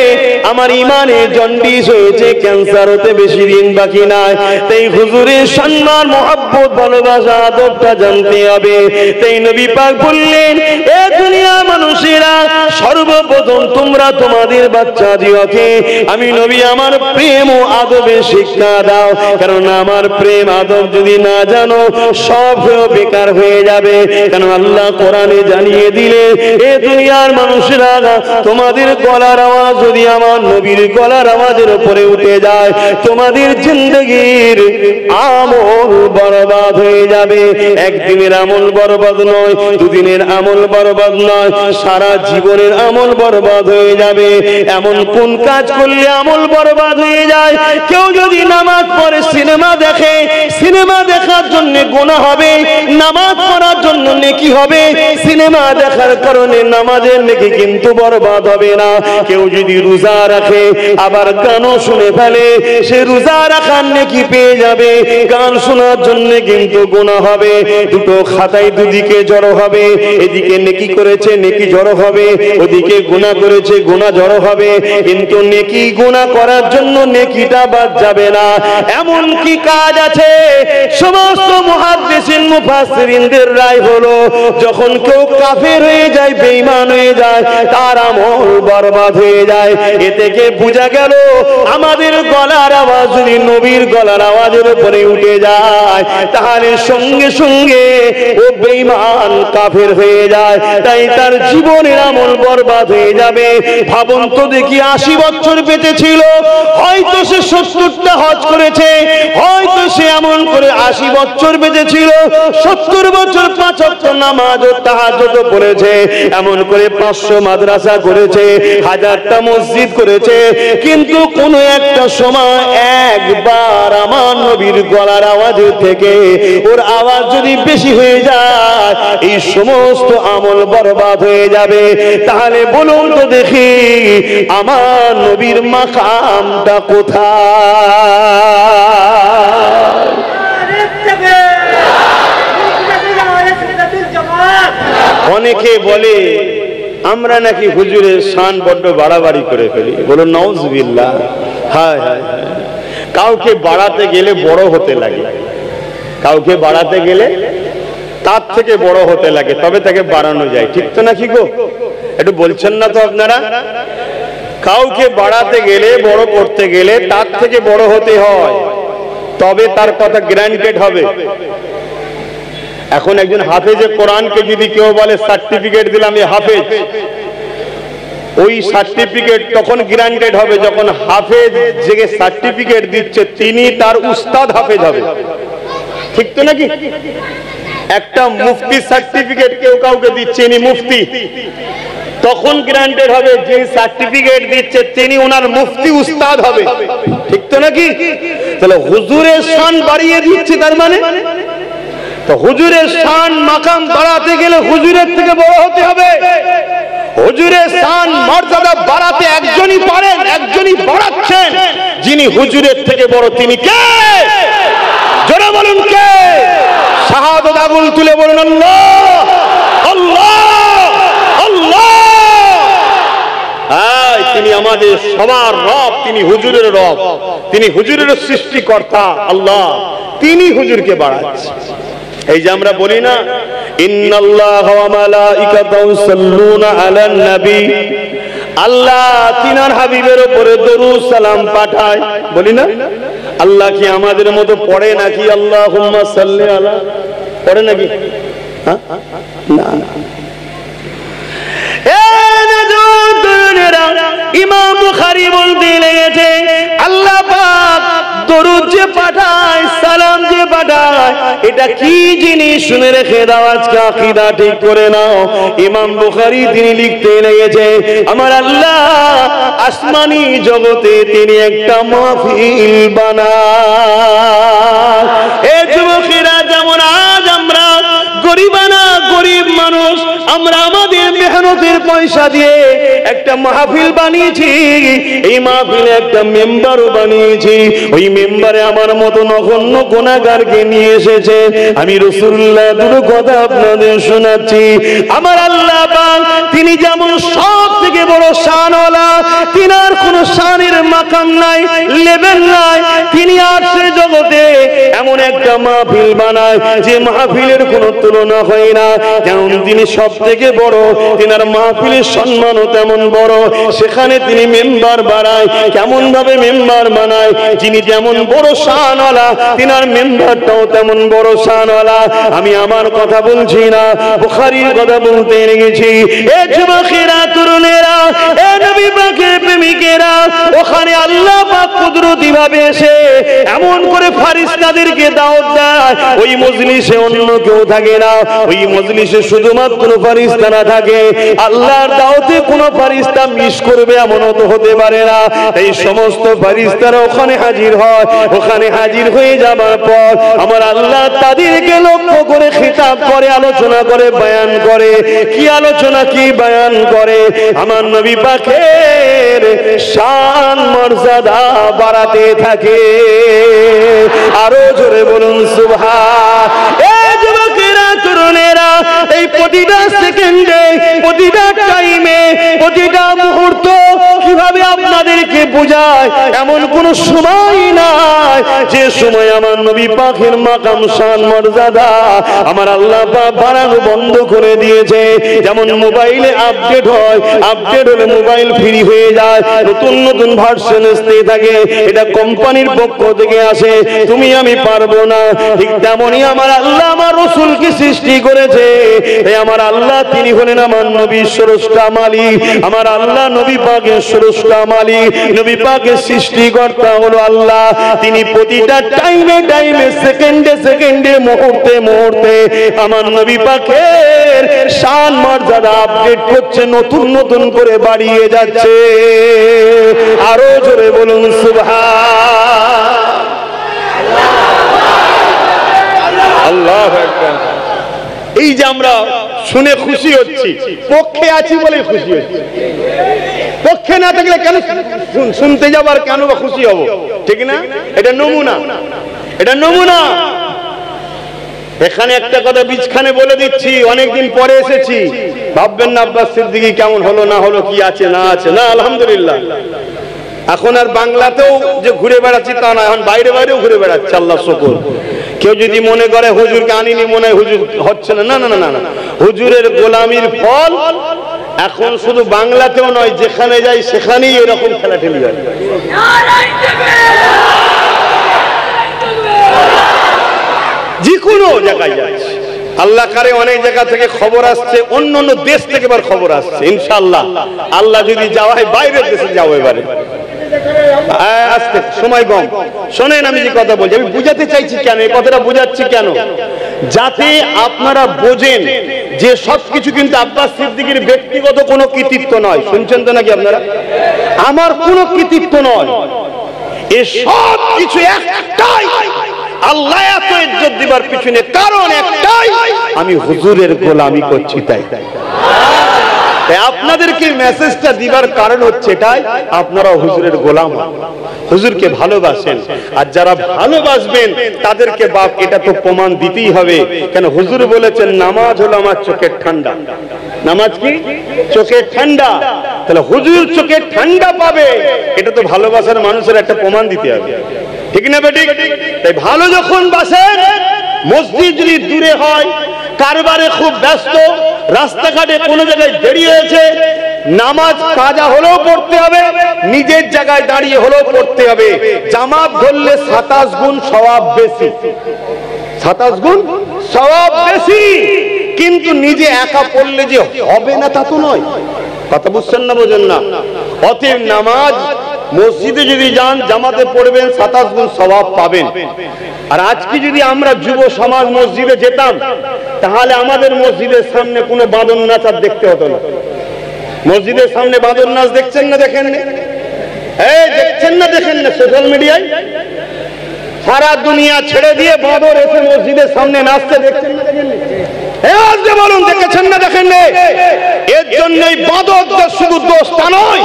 আমার ইমানে জন্ডিস হয়েছে, ক্যান্সার হতে বেশি দিন বাকি নাই। তাই হুজুরের সম্মান, মহব্বত, ভালোবাসা, আদবটা জানতে হবে। তাই নবী পাক বললেন, এ দুনিয়া মানুষেরা, সর্বপ্রথম তোমরা তোমাদের বাচ্চাদিওকে আমি নবী আমার প্রেম ও আদবে শিক্ষা দাও, কারণ আমার প্রেম আদব যদি না জানো, সব বেকার হয়ে যাবে। কেন আল্লাহ কোরআনে জানিয়ে দিলে, এ দুনিয়ার মানুষেরা, তোমাদের গলার আওয়াজ যদি আমার নবীর গলার আওয়াজের উপরে উঠে যায়, তোমাদের জিন্দগির আমল বরবাদ হয়ে যাবে। একদিনের আমল বরবাদ নয়, দুদিনের আমল বরবাদ নয়, সারা জীবনের আমল বরবাদ হয়ে যাবে। এমন কোন কাজ করলে আমল বরবাদ হয়ে যায়? কেউ যদি নামাজ পড়ে সিনেমা দেখে, সিনেমা দেখার জন্য গুনাহ হবে, নামাজ পড়ার জন্য নেকি হবে। সিনেমা দেখার কারণে নামাজের নেকি কিন্তু বরবাদ হবে না। কেউ যদি রোজা রাখে আবার গানও শুনে ফেলে, সে রোজা রাখার নেকি পেয়ে যাবে, গান শোনার জন্য কিন্তু গুনাহ হবে। দুটো খাতায় দুদিকে জড়ো হবে, এদিকে নেকি করেছে নেকি জড়ো হবে, ওদিকে গুনাহ করেছে গুনাহ জড়ো হবে, কিন্তু নেকি গুনাহ করার জন্য নেকিটা বাদ যাবে না। এমন কি কাজ আছে? সমস্ত মুহাদ্দিসিন মুফাসসিরিনদের রায় হলো, যখন কেউ কাফের হয়ে যায়, বেঈমান হয়ে যায়, তার আমল বরবাদ হয়ে যায়। এ থেকে বোঝা গেল আমাদের গলার আওয়াজ যদি নবীর গলার আওয়াজের উপরে উঠে যায়, তাহলে সঙ্গে সঙ্গে ও বেঈমান কাফের হয়ে যায়, তাই তার জীবনের আমল বরবাদ হয়ে যাবে। ভাবুন তো দেখি, 80 বছর বেঁচে ছিল, হয়তো সে 70টা হজ করেছে, হয়তো সে এমন করে 80 বছর বেঁচে ছিল, 70 বছর 5 ওয়াক্ত নামাজ ও তাহাজ্জুদ পড়েছে, এমন করে 500 মাদ্রাসা করেছে, 1000টা মসজিদ করেছে, কিন্তু কোন একটা সময় একবার আমার নবীর গলার আওয়াজ থেকে ওর আওয়াজ যদি বেশি হয়ে যায়, এই সমস্ত আমল বরবাদ হয়ে যাবে। তাহলে বলুন তো দেখি, আমার নবীর মাকামটা কোথায়? অনেকে বলে আমরা নাকি হুজুরের শান বড্ড বাড়াবাড়ি করে ফেলি, বলো নাউজুবিল্লাহ। হায় হায়, কাউকে বাড়াতে গেলে বড় হতে লাগে, কাউকে বাড়াতে গেলে তার থেকে বড় হতে লাগে, তবে তাকে বাড়ানো যায়। ঠিক তো নাকি গো? একটু বলছেন না তো আপনারা? কাউকে বাড়াতে গেলে, বড় করতে গেলে তার থেকে বড় হতে হয়, তবে তার কথা গ্র্যান্টেড হবে। এখন একজন হাফেজে কোরআনকে যদি কেউ বলে সার্টিফিকেট দিলাম এ হাফেজ, ওই সার্টিফিকেট তখন গ্র্যান্টেড হবে যখন হাফেজ যে সার্টিফিকেট দিচ্ছে তিনি তার উস্তাদ হাফেজ হবে। ঠিক তো নাকি? একটা মুফতি সার্টিফিকেট কেউ কাউকে দিচ্ছে, ইনি মুফতি, তখন গ্রান্টেড হবে যে সার্টিফিকেট দিচ্ছে তিনি ওনার মুফতি উস্তাদ হবে। ঠিক তো নাকি? তাহলে হুজুরের শান বাড়িয়ে দিচ্ছে, তার মানে তো হুজুরের শান মাকাম বাড়াতে গেলে হুজুরের থেকে বড় হতে হবে। হুজুরের শান মর্যাদা বাড়াতে একজনই পারেন, একজনই বাড়াচ্ছেন, যিনি হুজুরের থেকে বড়। তিনি কে? জোরে বলুন কে? শাহাদাত আগুন তুলে বলুন আল্লাহ আল্লাহ আল্লাহ। তিনি আমাদের সবার রব, তিনি হুজুরের রব, তিনি হুজুরের সৃষ্টিকর্তা আল্লাহ, তিনি হুজুরকে বাড়াচ্ছেন। এই যে আমরা বলি না ইন্নাল্লাহা ওয়া মালাইকাতাহু ইউসাল্লুনা আলান নবী, আল্লাহ তিনার হাবিবের উপরে দরুদ সালাম পাঠায়, বলি না? আল্লাহ কি আমাদের মতো পড়ে নাকি আল্লাহুম্মা সাল্লি আলা? পড়ে নাকি? না না। ইমাম বুখারী বলতে লেগেছে আল্লাহ পাক দরুদ যে পাঠায়, সালাম যে পাঠায়, এটা কি জিনিস শুনে রেখে দাও, আজকে আকীদা ঠিক করে নাও। ইমাম বুখারী তিনি লিখতে লেগেছে আমার আল্লাহ আসমানি জগতে তিনি একটা মাহফিল বানায়। এ যুবকেরা, যেমন আজ আমরা গরিবানা গরিব মানুষ, আমরা আমাদের মেহনতের পয়সা দিয়ে একটা মাহফিল বানিয়েছি, এই মাহফিলে একটা মেম্বারও বানিয়েছি, ওই মেম্বারে আমার মতো নগণ্য গুনাহগারকে নিয়ে এসেছে। আমি রাসূলুল্লাহ দুটো কথা আপনাদের শোনাচ্ছি। আমার আল্লাহ পাক তিনি যেমন সব থেকে বড় শানওয়ালা, তিনার কোনো শানের মাকাম নাই, লেভেল নাই, তিনি আরশের জগতে এমন একটা মাহফিল বানায় যে মাহফিলের কোনো তুলনা হয় না। যেমন তিনি সব থেকে বড়, তিনার মাহফিলের সম্মানও তেমন বড়। সেখানে তিনি মেম্বার বানায়, কেমন ভাবে মেম্বার বানায়, যিনি যেমন বড় শানওয়ালা তিনার মেম্বারটাও তেমন বড় শানওয়ালা। আমি আমার কথা বলছি না, বুখারীর কথা বলতে লেগেছি। এ যুবকেরা, তরুণেরা, এ নবী পাকের প্রেমিকেরা, ওখানে আল্লাহ পাক কুদরতি ভাবে এসে এমন করে ফেরেশতাদেরকে দাওয়াত দেয়, ওই মজলিসে অন্য কেউ থাকে না, ওই মজলিসে শুধুমাত্র ফেরেশতারা থাকে। আল্লাহর দাওয়াতে কোনো ফেরেশতা মিস করবে এমন তো হতে পারে না। এই সমস্ত ফেরেশতারা ওখানে হাজির হয়। ওখানে হাজির হয়ে যাবার পর আমার আল্লাহ তাদেরকে লক্ষ্য করে খিতাব করে, আলোচনা করে, বয়ান করে। কি আলোচনা, কি বয়ান করে? আমার নবী পাকের শান মর্যাদা বাড়াতে থাকে। আরো জোরে বলুন সুবহান। এই যুবকেরা, তরুণেরা, এই প্রতিটা সেকেন্ডে, প্রতিটা টাইমে, প্রতিটা মুহূর্ত কিভাবে আপনাদেরকে বোঝায় এমন কোন সময় নাই যে সময় আমার নবী পাকের মাকাম শান মর্যাদা আমার আল্লাহ পাক বাড়ানো বন্ধ করে দিয়েছে। যেমন মোবাইলে আপডেট হয়, আপডেট হলে মোবাইল ফ্রি হয়ে যায়, নতুন নতুন ভার্সন আসতে থাকে, এটা কোম্পানির পক্ষ থেকে আসে, তুমি আমি পারবো না। ঠিক তেমনই আমার আল্লাহ আমার রাসূলকে সৃষ্টি করেছে। এই আমার আল্লাহ তিনি হলেন আমার নবীর স্রষ্টা মালিক। আমার আল্লাহ নবী পাকের স্রষ্টা মালিক, নবী পাকের সৃষ্টিকর্তা হলো আল্লাহ। তিনি প্রতিটা টাইমে টাইমে, সেকেন্ডে সেকেন্ডে, মুহূর্তে মুহূর্তে আমার নবী পাকের শান মর্যাদা আপডেট করছে, নতুন নতুন করে বাড়িয়ে যাচ্ছে। আরো জোরে বলুন সুবহান। আল্লাহু আকবার। এই যে আমরা শুনে খুশি হচ্ছি, পক্ষে আছি বলে খুশি হচ্ছি, পক্ষে না থাকলে কেন শুনতে যাবার, কেন বা খুশি হব? ঠিক না? এটা নমুনা, এটা নমুনা। এখানে একটা কথা বীজখানে বলে দিচ্ছি, অনেকদিন পরে এসেছি, ভাববেন না আব্বাস সিদ্দিকী কেমন হলো না হলো, কি আছে না আছে। না, আলহামদুলিল্লাহ। এখন আর বাংলাতেও যে ঘুরে বেড়াচ্ছি তা না, এখন বাইরে বাইরেও ঘুরে বেড়াচ্ছি, আল্লাহ শুকর। কেউ যদি মনে করে হুজুরকে আনিনি মনে হয় হুজুর হচ্ছে না, না না না না, হুজুরের গোলামির ফল এখন শুধু বাংলাতেও নয়, যেখানে যাই সেখানেই এরকম ঠেলাঠেলি হয়। যে কোনো জায়গায় যাচ্ছে আল্লাহ কারে অনেক জায়গা থেকে খবর আসছে, অন্য অন্য দেশ থেকে এবার খবর আসছে। ইনশাআল্লাহ আল্লাহ যদি যাওয়া হয় বাইরের দেশে যাও এবারে, আজকে সময় কম। শোনেন আমি যে কথা বলছি, আমি বুঝাতে চাইছি কেন, এই কথাটা বুঝাচ্ছি কেন, যাতে আপনারা বোঝেন যে সবকিছু কিন্তু আব্বাস সিদ্দিকীর ব্যক্তিগত কোনো কৃতিত্ব নয়। শুনছেন তো নাকি আপনারা? আমার কোনো কৃতিত্ব নয়, এ সব কিছু একটাই, আল্লাহ এত ইজ্জত দিবার পিছনে কারণ একটাই, আমি হুজুরের গোলামি করছি তাই। আপনাদেরকে মেসেজটা দিবার কারণ হচ্ছে এটাই, আপনারা হুজুরের গোলাম, হুজুরকে ভালোবাসেন, আর যারা ভালোবাসবেন তাদেরকে বাপ এটা তো প্রমাণ দিতেই হবে। কেন হুজুর বলেছেন নামাজ হলো আমার চোখের ঠান্ডা। নামাজ কি? চোখের ঠান্ডা। তাহলে হুজুর চোখের ঠান্ডা পাবে, এটা তো ভালোবাসার মানুষের একটা প্রমাণ দিতে হবে, ঠিক না বেটি? তাই ভালো যখন বাসেন, মসজিদ যদি দূরে হয়, কারবারে খুব ব্যস্ত, রাস্তাঘাটে কোনো জায়গায় দেরি হয়েছে, নামাজ কাজা হলেও পড়তে হবে, নিজের জায়গায় দাঁড়িয়ে হলেও পড়তে হবে। জামাত ধরলে 27 গুণ সওয়াব বেশি, 27 গুণ সওয়াব বেশি, কিন্তু নিজে একা পড়লে যে হবে না তা তো নয়। কথা বুঝছেন না, বোঝেন না? অতএব নামাজ মসজিদে যদি যান জামাতে পড়বেন, 27 গুণ সওয়াব পাবেন। আর আজকে যদি আমরা যুব সমাজ মসজিদে যেতাম, তাহলে আমাদের মসজিদের সামনে কোনো বাঁদর নাচ আর দেখতে হতো না। মসজিদের সামনে বাঁদর নাচ দেখছেন না? দেখেন না? এই দেখছেন না? দেখেন না? সোশ্যাল মিডিয়ায় সারা দুনিয়া ছেড়ে দিয়ে বাঁদর এসে মসজিদের সামনে নাচতে দেখছেন না? দেখেন না? বলুন দেখেছেন না? দেখেন না? এর জন্যই বাঁদরদের শুধু দোষ তা নয়,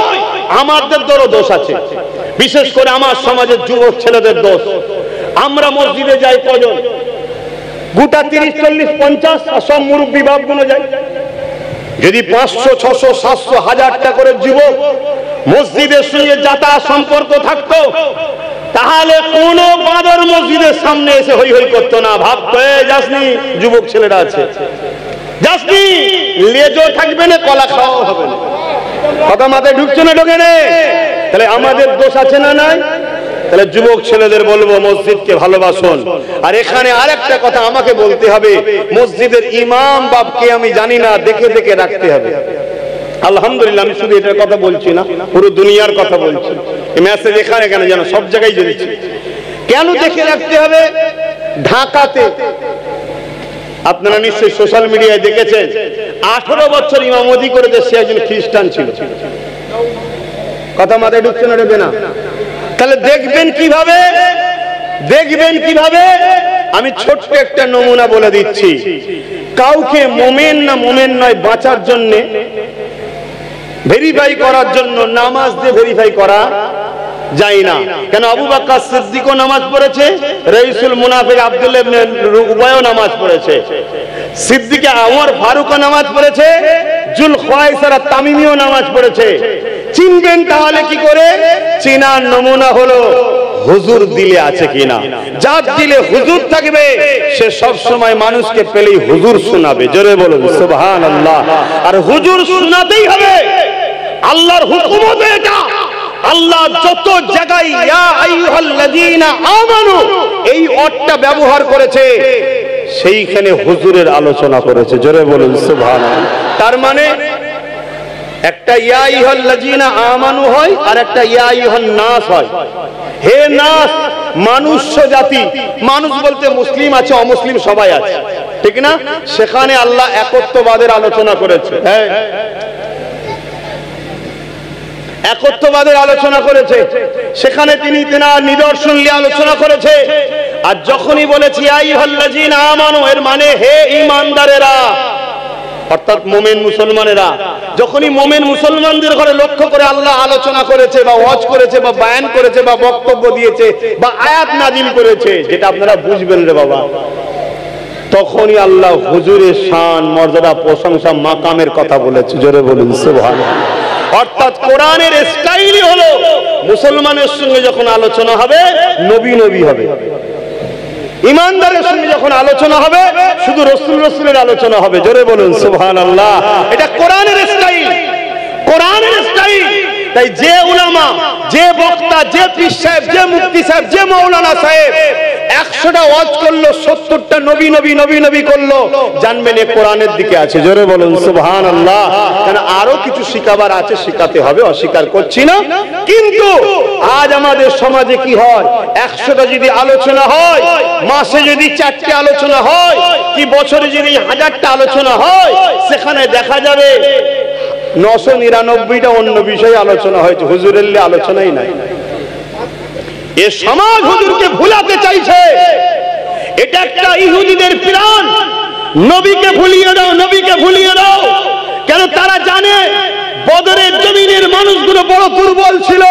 আমাদেরও দোষ আছে, বিশেষ করে আমার সমাজের যুবক ছেলেদের দোষ। আমরা মসজিদে যাই কজন? গোটা 30, 40, 50 সব মুরব্বী বাপগুলো যায়। যদি 500, 600, 700, 1000টা করে যুবক মসজিদের সঙ্গে যাতায়াত সম্পর্ক থাকতো, তাহলে কোন বাঁদর মসজিদের সামনে এসে হই হই করতো না। ভাবতো যাসনি, যুবক ছেলেরা আছে, যাসনি, লেজও থাকবে না, কলা খাওয়াও হবে না। কথা মাথায় ঢুকছে না? ঢোকে না? তাহলে আমাদের দোষ আছে না নাই? তাহলে যুবক ছেলেদের বলবো মসজিদকে ভালোবাসুন। আর এখানে আরেকটা কথা আমাকে বলতে হবে, মসজিদের ইমাম বাপকে আমি জানি না, দেখে দেখে রাখতে হবে। আলহামদুলিল্লাহ, আমি শুধু এটার কথা বলছি না, পুরো দুনিয়ার কথা বলছি। এই মেসেজ এখানে কেন যেন সব জায়গায় জ্বলছে। কেন দেখে রাখতে হবে? ঢাকাতে আপনারা নিশ্চয়ই সোশ্যাল মিডিয়ায় দেখেছেন, 18 বছর ইমামতি করেছে, সে একজন খ্রিস্টান ছিল। কথা মাথায় ঢুকছে না? ঢুকবে না? তাহলে দেখবেন কিভাবে? দেখবেন কিভাবে? আমি ছোট্ট একটা নমুনা বলে দিচ্ছি। কাউকে মোমেন না মোমেন নয় বাঁচার জন্য, ভেরিফাই করার জন্য নামাজ দিয়ে ভেরিফাই করা যায় না। কেন? আবু বকর সিদ্দিকও নামাজ পড়েছে, রাইসুল মুনাফিক আব্দুল্লাহ ইবনে উবাইও নামাজ পড়েছে, সিদ্দিকে ওমর ফারুকও নামাজ পড়েছে, জুল খুয়াইসারা তামিমিও নামাজ পড়েছে। চিনবেন তাহলে কি করে? চিনার নমুনা হলো হুজুর দিলে আছে কিনা। যার দিলে হুজুর থাকবে সে সব সময় মানুষকে পেলেই হুজুর শোনাবে। জোরে বলুন সুবহানাল্লাহ। আর হুজুর শোনাতেই হবে, আল্লাহর হুকুমত এটা। আল্লাহ যত জায়গায় ইয়া আইয়ুহাল্লাযীনা আমানু এই অর্থটা ব্যবহার করেছে, সেইখানে হুজুরের আলোচনা করেছে। জোরে বলুন সুবহানাল্লাহ। তার মানে একটা ইয়া আইয়ুহাল্লাযীনা আমানু হয়, আর একটা ইয়া আইয়ুহান নাস হয়। হে নাস, মানুষ্য জাতি, মানুষ বলতে মুসলিম আছে, অমুসলিম সবাই আছে, ঠিক না? সেখানে আল্লাহ একত্ববাদের আলোচনা করেছে। হ্যাঁ, একত্ববাদের আলোচনা করেছে। সেখানে তিনি তেনার নিদর্শন নিয়ে আলোচনা করেছে। আর যখনই বলেছি আইয়ুহাল্লাযীনা আমানু, এর মানে হে ঈমানদারেরা, অর্থাৎ মুমিন মুসলমানেরা। যখনই মুমিন মুসলমানদের ঘরে লক্ষ্য করে আল্লাহ আলোচনা করেছে বা ওয়াজ করেছে বা বয়ান করেছে বা বক্তব্য দিয়েছে বা আয়াত নাজিল করেছে, যেটা আপনারা বুঝবেন রে বাবা, তখনই আল্লাহ হুজুরের শান, মর্যাদা, প্রশংসা, মাকামের কথা বলেছে। জোরে বলুন সুবহানাল্লাহ। অর্থাৎ কোরআনের স্টাইলই হলো মুসলমানের সঙ্গে যখন আলোচনা হবে, নবী নবী হবে। ইমানদারের সঙ্গে যখন আলোচনা হবে শুধু রসুলের আলোচনা হবে। জোরে বলুন সুবহানাল্লাহ। এটা কোরআনের স্টাইল, কোরআনের স্টাইল। তাই যে উলামা, যে বক্তা, যে পীর সাহেব, যে মুফতি সাহেব, যে মাওলানা সাহেব 100টা ওয়াজ করলো, 70টা নবী নবী নবী নবী করলো, জানবেন এ কোরআনের দিকে আছে। জোরে বলুন সুবহানাল্লাহ। কারণ আরো কিছু শিখাবার আছে, শিখাতে হবে, অস্বীকার করছি না। কিন্তু আজ আমাদের সমাজে কি হয়, 100টা যদি আলোচনা হয়, মাসে যদি 4টে আলোচনা হয়, কি বছরে যদি 1000টা আলোচনা হয়, সেখানে দেখা যাবে 999টা অন্য বিষয়ে আলোচনা হয়েছে, হুজুরের আলোচনাই নাই। এ সমাজ হুজুরকে ভুলাতে চাইছে। এটা একটা ইহুদিদের প্ল্যান। নবীকে ভুলিয়ে দাও, নবীকে ভুলিয়ে দাও। কেন তারা জানে বদরের জমিনের মানুষগুলো বড় দুর্বল ছিল,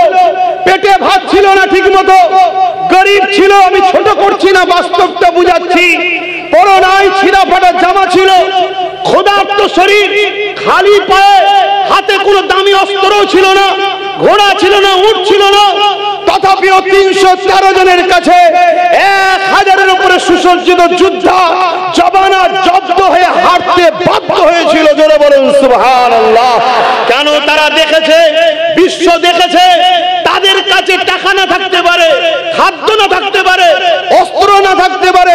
পেটে ভাত ছিল না ঠিক মতো, গরিব ছিল। আমি ছোট করছি না, বাস্তবটা বুঝাচ্ছি। পরনায় ছিঁড়া ফাটা জামা ছিল, ক্ষুধার্ত শরীর, খালি পায়ে, হাতে কোনো দামি অস্ত্রও ছিল না, ঘোড়া ছিল না, উট ছিল না। তথাপিও 313 জনের কাছে 1000-এর উপরে সুসজ্জিত যোদ্ধা জবানা জব্দ হয়ে হাঁটতে বাধ্য হয়েছিল। জোরে বলুন সুবহানাল্লাহ। কেন? তারা দেখেছে, বিশ্ব দেখেছে, তাদের কাছে টাকা না থাকতে পারে, খাদ্য না থাকতে পারে, অস্ত্র না থাকতে পারে,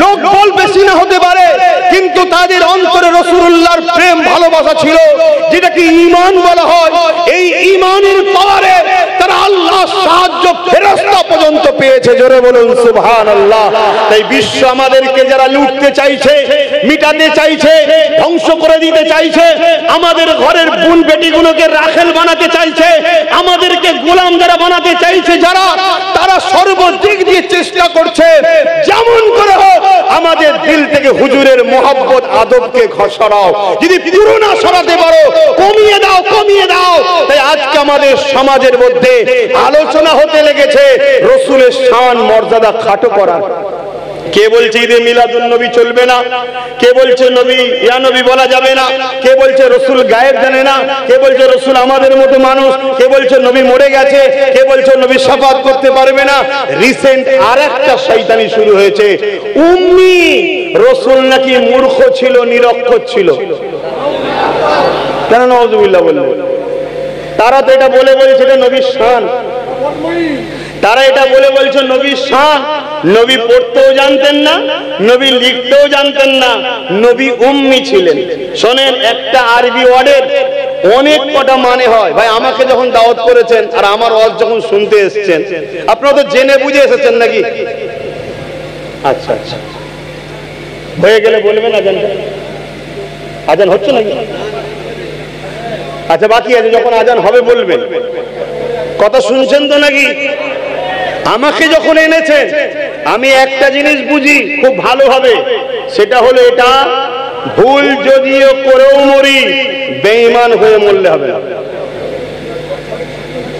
লোকবল বেশি না হতে পারে, কিন্তু তাদের অন্তরে রাসূলুল্লাহর প্রেম ভালোবাসা ছিল, যেটাকে ঈমান বলা হয়। এই ঈমানের পাওয়ারে তারা আল্লাহর সাহায্য ফেরেশতা পর্যন্ত পেয়েছে। জোরে বলুন সুবহানাল্লাহ। তাই বিশ্ব আমাদেরকে যারা লুটতে চাইছে, মিটাতে চাইছে, ধ্বংস করে দিতে চাইছে, আমাদের ঘরের বোন বেটিগুলোকে রাখেল বানাতে চাইছে, আমাদেরকে গোলাম যারা বানাতে চাইছে, যারা, তারা সর্বদিক দিয়ে চেষ্টা করছে যেমন করে হোক আমাদের দিল থেকে হুজুরের মহব্বত আদবকে সরাও। যদি পুরো না সরাতে পারো, কমিয়ে দাও, কমিয়ে দাও। তাই আজকে আমাদের সমাজের মধ্যে আলোচনা হতে লেগেছে রসুলের শান মর্যাদা খাটো করার। কে বলছে ঈদে মিলাদুন নবী চলবে না, কে বলছে নবী ইয়া নবী বলা যাবে না, কে বলছে রসুল গায়েব জানে না, কে বলছে রসুল আমাদের মতো মানুষ, কে বলছে নবী মরে গেছে, কে বলছে নবী শাফাত করতে পারবে না। রিসেন্ট আরেকটা শয়তানি শুরু হয়েছে, উম্মি রসুল নাকি মূর্খ ছিল, নিরক্ষর ছিল। কেন নাউযুবিল্লাহ বললেন? তারা তো এটা বলে বলছে এটা নবীর শান, তারা এটা বলে বলছে নবীর শান। নবী পড়তেও জানতেন না, নবী লিখতেও জানতেন না, নবী উম্মি ছিলেন। শোনেন, একটা আরবি ওয়ার্ডের অনেক কটা মানে হয়। ভাই আমাকে যখন দাওয়াত করেছেন আর আমার ওয়াজ যখন শুনতে এসেছেন, আপনারা তো জেনে বুঝে এসেছেন নাকি? আচ্ছা আচ্ছা, হয়ে গেলে বলবেন আজান, আজান হচ্ছে নাকি? আচ্ছা বাকি আছে, যখন আজান হবে বলবেন। কথা শুনছেন তো নাকি? আমাকে যখন এনেছেন আমি একটা জিনিস বুঝি খুব ভালোভাবে, সেটা হলো এটা ভুল যদিও করেও মরি, বেঈমান হয়ে মরলে হবে না।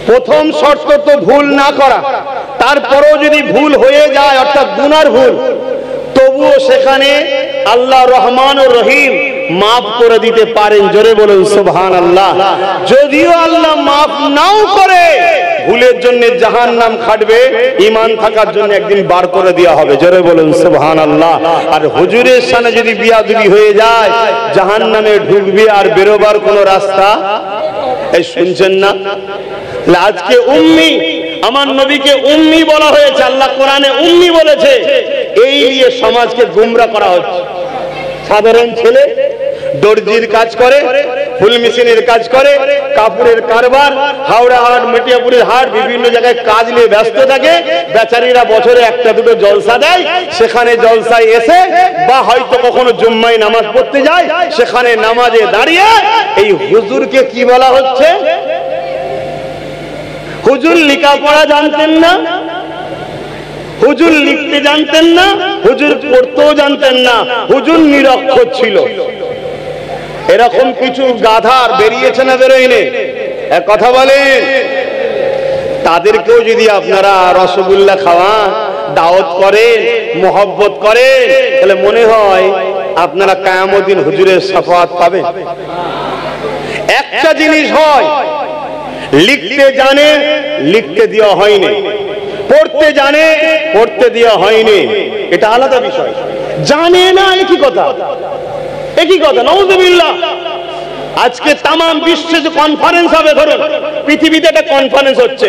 প্রথম শর্ত তো ভুল না করা। তারপরেও যদি ভুল হয়ে যায়, অর্থাৎ গুনার ভুল, তবুও সেখানে আল্লাহ রহমান ও রহিম মাফ করে দিতে পারেন। জোরে বলুন সুবহানাল্লাহ। যদিও আল্লাহ মাফ নাও করে, ভুলের জন্য জাহান্নাম খাটবে, ঈমান থাকার জন্য একদিন বার করে দেওয়া হবে। জোরে বলুন সুবহানাল্লাহ। আর হুজুরের সামনে যদি বিয়াদবি হয়ে যায়, জাহান্নামে ঢুকবে আর বেরোবার কোনো রাস্তা। এই শুনছেন না? আজকে উম্মি, আমার নবীকে উম্মি বলা হয়েছে, আল্লাহ কোরআনে উম্মি বলেছে। এই নিয়ে সমাজকে গুমরা করা হচ্ছে। সাধারণ ছেলে দর্জির কাজ করে, ফুল মেশিনের কাজ করে, কাপড়ের কারবার, হাওড়া হাট, মেটিয়াপুরের হাট, বিভিন্ন জায়গায় কাজ নিয়ে ব্যস্ত থাকে। বেচারীরা বছরে একটা দুটো জলসা দেয়, সেখানে জলসায় এসে বা হয়তো কখনো জুম্মায় নামাজ পড়তে যায়, সেখানে নামাজে দাঁড়িয়ে এই হুজুরকে কি বলা হচ্ছে? হুজুর লেখাপড়া জানতেন না, হুজুর লিখতে জানতেন না, হুজুর পড়তেও জানতেন না, হুজুর নিরক্ষর ছিল। এরকম কিছু গাধার বেরিয়েছে না বেরোয়নি? এক কথা বলেন। তাদেরকেও যদি আপনারা রসগোল্লা খাওয়ান, দাওয়াত করেন, মোহব্বত করেন, তাহলে মনে হয় আপনারা কিয়ামত দিন হুজুরের শাফাআত পাবেন। একটা জিনিস হয়, লিখতে জানে, লিখতে দেওয়া হয়নি, পড়তে জানে, পড়তে দেওয়া হয়নি, এটা আলাদা বিষয়। জানে না একই কথা, একই কথা, নাউযুবিল্লাহ। আজকে তাম বিশ্বে যে কনফারেন্স হবে, ধরুন পৃথিবীতে একটা কনফারেন্স হচ্ছে,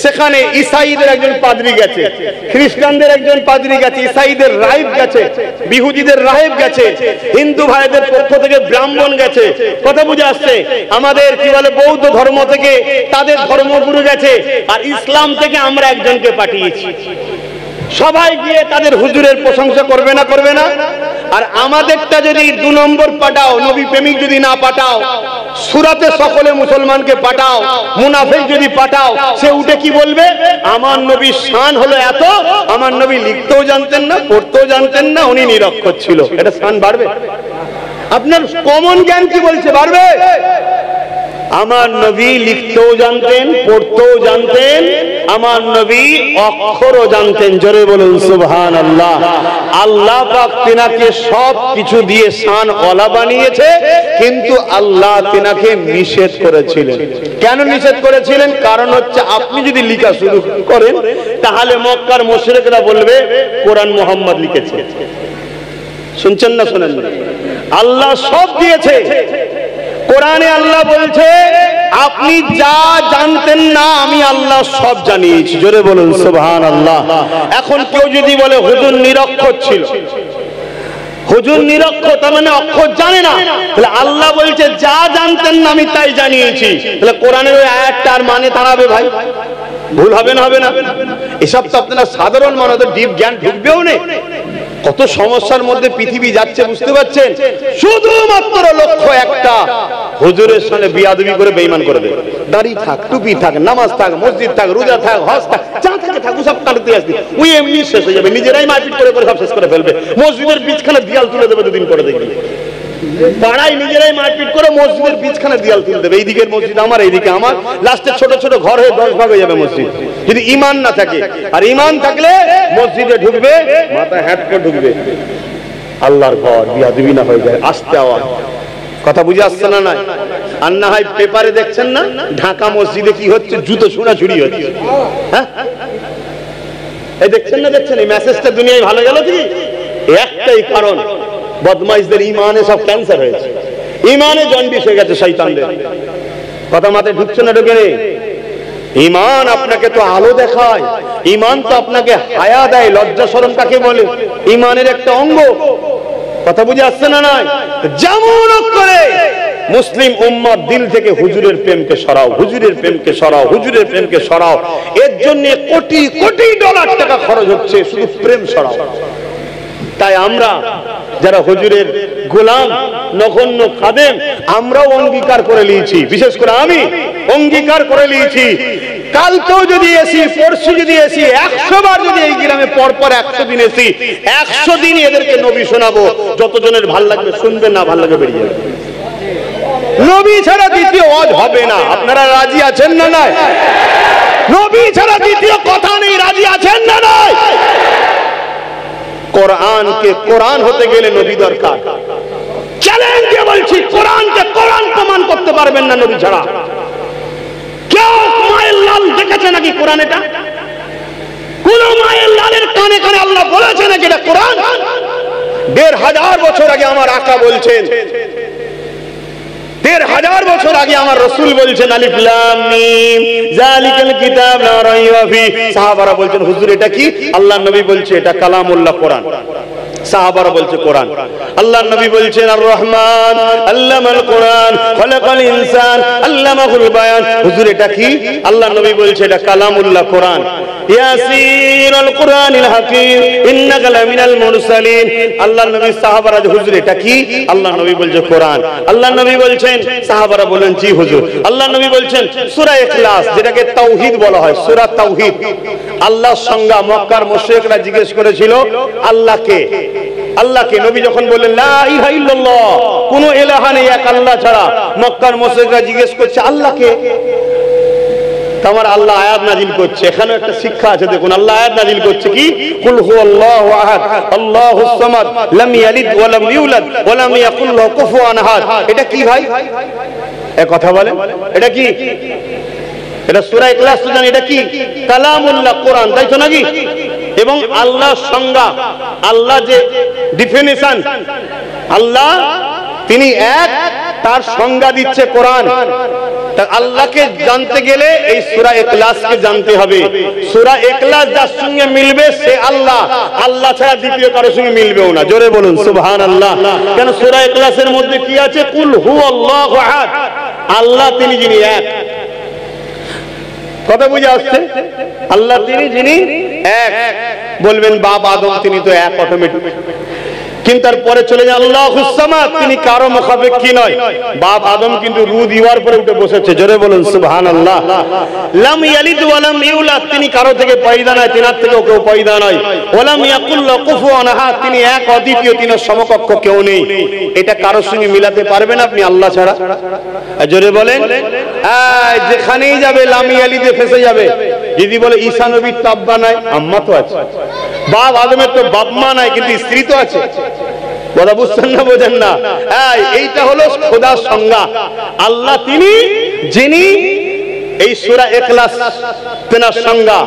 সেখানে ইসাইদের একজন পাদ্রী গেছে, খ্রিস্টানদের একজন পাদ্রী গেছে, ইসাইদের রাহিব গেছে, বিহুদিদের রাহিব গেছে, হিন্দু ভাইদের পক্ষ থেকে ব্রাহ্মণ গেছে, কথা বুঝে আসছে। আমাদের কি বলে বৌদ্ধ ধর্ম থেকে তাদের ধর্মগুরু গেছে, আর ইসলাম থেকে আমরা একজনকে পাঠিয়েছি। সবাই গিয়ে তাদের হুজুরের প্রশংসা করবে না, করবে না? আর আমাদেরটা যদি 2 নম্বর পাঠাও, নবী প্রেমিক যদি না পাঠাও, সূরাতে সকলে মুসলমানকে পাঠাও, মুনাফিক যদি পাঠাও, সে উঠে কি বলবে? আমার নবীর শান হলো এত, আমার নবী লিখতেও জানতেন না, পড়তেও জানতেন না, উনি নিরক্ষর ছিল। এটা শান বাড়বে? আপনার কমন জ্ঞান কি বলছে বাড়বে? আমার নবী লিখতেও জানতেন, পড়তেও জানতেন, আমার নবী অক্ষরও জানতেন। জোরে বলুন সুবহানাল্লাহ। আল্লাহ পাক তিনাকে সব কিছু দিয়ে শান ওয়ালা বানিয়েছে, কিন্তু আল্লাহ তিনাকে নিষেধ করেছিলেন। কেন নিষেধ করেছিলেন? কারণ হচ্ছে আপনি যদি লেখা শুরু করেন, তাহলে মক্কার মুশরিকরা বলবে কোরআন মুহাম্মদ লিখেছে। শুনছেন না শুনেন না? আল্লাহ সব দিয়েছে। কোরআনে আল্লাহ বলছে আপনি যা জানতেন না আমি আল্লাহ সব জানিয়েছি। জোরে বলুন সুবহানাল্লাহ। এখন কেউ যদি বলে হুজুর নিরক্ষর ছিল, হুজুর নিরক্ষর তার মানে অক্ষর জানে না, তাহলে আল্লাহ বলছে যা জানতেন না আমি তাই জানিয়েছি, তাহলে কোরআনের ওই আয়াতটার মানে দাঁড়াবে ভাই? ভুল হবে না? হবে না? এসব তো আপনারা সাধারণ মানুষদের ডিপ জ্ঞান ঢুকবেও না। কত সমস্যার মধ্যে পৃথিবী যাচ্ছে বুঝতে পারছেন? শুধুমাত্র লক্ষ্য একটা, হুজুরের সঙ্গে বিয়াদবি করে বেঈমান করে দেবে। দাড়ি থাক, টুপি থাক, নামাজ থাক, মসজিদ থাক, রোজা থাক, হজ থাক, যা থাকে থাক, সব কাটতে আসবে। ওই এমনি শেষ হয়ে যাবে, নিজেরাই মারপিট করে করে সব শেষ করে ফেলবে। মসজিদের বিছখানে দেয়াল তুলে দেবে 2 দিন পরে দেখবি। পাড়ায় নিজেরাই মারপিট করে মসজিদের বিছখানে দেয়াল তুলে দেবে, এইদিকের মসজিদ আমার, এইদিকে আমার, লাস্টে ছোট ছোট ঘর হয়ে 10 ভাগ হয়ে যাবে মসজিদ, যদি ঈমান না থাকে। আর ঈমান থাকলে মসজিদে ঢুকবে, মাথা হ্যাট করে ঢুকবে, আল্লাহর ঘর, বিয়াদবি না হয়ে যায়। আস্তে আওয়াজ, কথা বুঝে আসছে না? না আর না হয় পেপারে দেখছেন না ঢাকা মসজিদে কি হচ্ছে? জুতো ছোড়াছুড়ি হচ্ছে। হ্যাঁ, এই দেখছেন না? দেখছেন এই মেসেজটা দুনিয়ায় ভালো গেল কি? একটাই কারণ, বদমাইশদের ঈমানে সব ক্যান্সার হয়েছে, ঈমানে জন্ডিস হয়ে গেছে শয়তানদের। কথা মাথায় ঢুকছে না? ঢুকে নেই। ঈমান আপনাকে তো আলো দেখায়, ঈমান তো আপনাকে হায়া দেয়। লজ্জা শরম কাকে বলে? ঈমানের একটা অঙ্গ। কথা বুঝে আসছে না? নাই যেমন করে মুসলিম উম্মার দিল থেকে হুজুরের প্রেমকে সরাও, হুজুরের প্রেমকে সরাও, হুজুরের প্রেমকে সরাও। এর জন্য কোটি কোটি ডলার টাকা খরচ হচ্ছে শুধু প্রেম সরাও। তাই আমরা যারা হুজুরের গোলাম, নগণ্য খাদেম, আমরাও অঙ্গীকার করে নিয়েছি, বিশেষ করে আমি অঙ্গীকার করে নিয়েছি, কালকেও যদি এসি, পরশু যদি এসি, 100 বার যদি এই গ্রামে পরপর 100 দিন এসি, 100 দিন এদেরকে নবী শোনাবো। যতজনের ভাল লাগবে শুনবেন, না ভাল লাগবে বেরিয়ে যাবে। নবী ছাড়া দ্বিতীয় ওয়াজ হবে না। আপনারা রাজি আছেন না? নাই নবী ছাড়া দ্বিতীয় কথা নেই, রাজি আছেন না? নাই কোরআনকে কোরআন হতে গেলে নবী দরকার। চ্যালেঞ্জ দিয়ে বলছি, কোরআনকে কোরআন প্রমাণ করতে পারবেন না নবী ছাড়া। কেউ মায়ের লাল দেখেছে নাকি কোরআন? এটা কোন মায়ের লালের কানে কানে আল্লাহ বলেছে নাকি এটা কোরআন? 1500 বছর আগে আমার আকা বলছেন, 1500 বছর আগে আমার রাসূল বলছেন আলিফ লাম মিম যালিকাল কিতাব লা রাইবা ফি। সাহাবারা বলছেন হুজুর এটা কি? আল্লাহর নবী বলছে এটা কালামুল্লাহ কোরআন। সাহাবারা বলছে কোরআন। আল্লাহর নবী বলছেন আর রহমান আল্লামাল কোরআন খলাকাল ইনসান আল্লামাহুল বায়ান। হুজুর এটা কি? আল্লাহর নবী বলছে এটা কালামুল্লাহ কোরআন। ইয়াসিনুল কোরআনিল হাকীম ইন্নাকা লামিনাল মুরসালিন। আল্লাহর নবী সাহাবারা হুজুর এটা কি? আল্লাহর নবী বলছে কোরআন। আল্লাহর নবী বলছেন, সাহাবারা বলেন জি হুজুর। আল্লাহর নবী বলছেন সূরা ইখলাস, যেটাকে তাওহীদ বলা হয়, সূরা তাওহীদ। আল্লাহর সংজ্ঞা মক্কার মুশরিকরা জিজ্ঞেস করেছিল আল্লাহকে, আল্লাহকে। নবী যখন বললেন লা ইলাহা ইল্লাল্লাহ, কোন ইলাহা নেই এক আল্লাহ ছাড়া, মক্কার মুশরিকরা জিজ্ঞেস করছে আল্লাহকে। তোমার আল্লাহ আয়াত নাজিল করছে, এখানে একটা শিক্ষা আছে দেখুন। আল্লাহ আয়াত নাজিল করছে কি? কুল হুয়াল্লাহু আহাদ আল্লাহুস সামাদ লাম ইয়ালিদ ওয়া লাম ইউলাদ ওয়া লাম ইয়াকুল লাহু কুফুয়ান আহাদ। এটা কি ভাই? এক কথা বলেন, এটা কি? এটা সূরা ইখলাস তো জানি, এটা কি কালামুল্লাহ, কোরআন, তাই তো নাকি? এবং আল্লাহর সংজ্ঞা, আল্লাহ যে ডিফিনিশন, আল্লাহ তিনি এক, তার সংজ্ঞা দিচ্ছে কোরআন। তা আল্লাহকে জানতে গেলে এই সূরা ইখলাসকে জানতে হবে। সূরা ইখলাস যার সঙ্গে মিলবে সে আল্লাহ, আল্লাহ ছাড়া দ্বিতীয় কারোর সঙ্গে মিলবেও না। জোরে বলুন সুবহানাল্লাহ। কেন সূরা ইখলাসের মধ্যে কি আছে? কুল হুয়াল্লাহু আহাদ, আল্লাহ তিনি যিনি এক। কথা বুঝে আসছে? আল্লাহ তিনি যিনি এক। বলবেন বাপ আদম তিনি তো এক অটোমেটিক, কিন্তু তারপরে চলে যায় আল্লাহুস সামাদ, তিনি কারো মুখাপেক্ষী নয়। বাপ আদম কিন্তু রু দিওয়ার পরে উঠে বসেছে। জোরে বলুন সুবহানাল্লাহ। লাম ইয়ালিদ ওয়া লাম ইউলাদ, তিনি কারো থেকে পয়দা নয়, তিনার থেকে কেউ পয়দা নয়। ওয়া লাম ইয়াকুল লাহু কুফুয়ান আহাদ, তিনি এক অদ্বিতীয়, তিনার সমকক্ষ কেউ নেই। এটা কারোর সঙ্গে মিলাতে পারবেন আপনি আল্লাহ ছাড়া? জোরে বলেন। যেখানেই যাবে লাম ইয়ালিদে ফেসে যাবে। যদি বলে ঈসা নবীর তো আব্বা নাই, আম্মা তো আছে। বাপ আদমের তো বাপ মা নাই, কিন্তু স্ত্রী তো আছে। কথা বুঝছেন না? বোঝেন না? এইটা হলো খোদার সংজ্ঞা। আল্লাহ তিনি যিনি, এই সূরা ইখলাস তেনার সংজ্ঞা।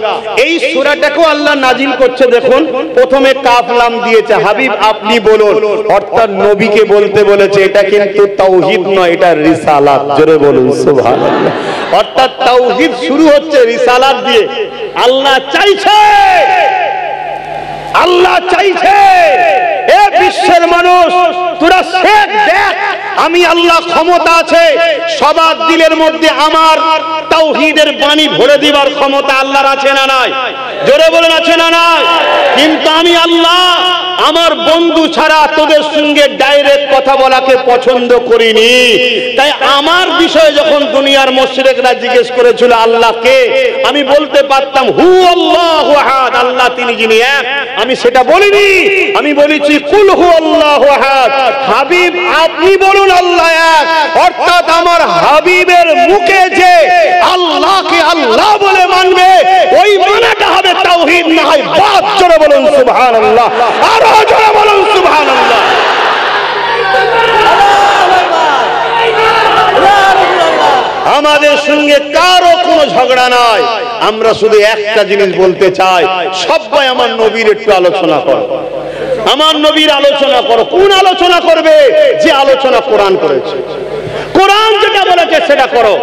এই সূরাটাকেও আল্লাহ নাজিল করছে। দেখুন প্রথমে কাফ লাম দিয়েছে, হাবিব আপনি বলুন, অর্থাৎ নবীকে বলতে বলেছে। এটা কিন্তু তাওহীদ নয়, এটা রিসালাত। জোরে বলুন সুবহানাল্লাহ। অর্থাৎ তাওহীদ শুরু হচ্ছে রিসালাত দিয়ে। আল্লাহ চাইছে, আল্লাহ চাইছে এ বিশ্বের মানুষ তোরা শেখ দেখ, আমি আল্লাহ ক্ষমতা আছে সবার দিলের মধ্যে আমার তাওহীদের বাণী ভরে দিবার ক্ষমতা আল্লাহর আছে না নাই? জোরে বলেন আছে না নাই? কিন্তু আমি আল্লাহ আমার বন্ধু ছাড়া তোদের সঙ্গে ডাইরেক্ট কথা বলাকে পছন্দ করিনি। তাই আমার বিষয়ে যখন দুনিয়ার মুশরিকরা জিজ্ঞেস করেছিল আল্লাহকে, আমি বলতে পারতাম হু আল্লাহু আহাদ, আল্লাহ তিনি যিনি এক। আমি সেটা বলিনি, আমি বলেছি কুল হু আল্লাহু আহাদ, হাবিব আপনি বলুন আল্লাহ এক। অর্থাৎ আমার হাবিবের মুখে যে আল্লাহকে আল্লাহ বলে মানবে, ওই মানাটা হবে তাওহীদ, না হয় বাদ। জোরে বলুন সুবহানাল্লাহ, আরো জোরে বলুন সুবহানাল্লাহ। আমাদের সঙ্গে কারো কোনো ঝগড়া নাই, আমরা শুধু একটা জিনিস বলতে চাই, সবাই আমার নবীর একটু আলোচনা করো, আমার নবীর আলোচনা করো। কোন আলোচনা করবে? যে আলোচনা কোরআন করেছে। কোরআন যেটা বলেছে সেটা করো।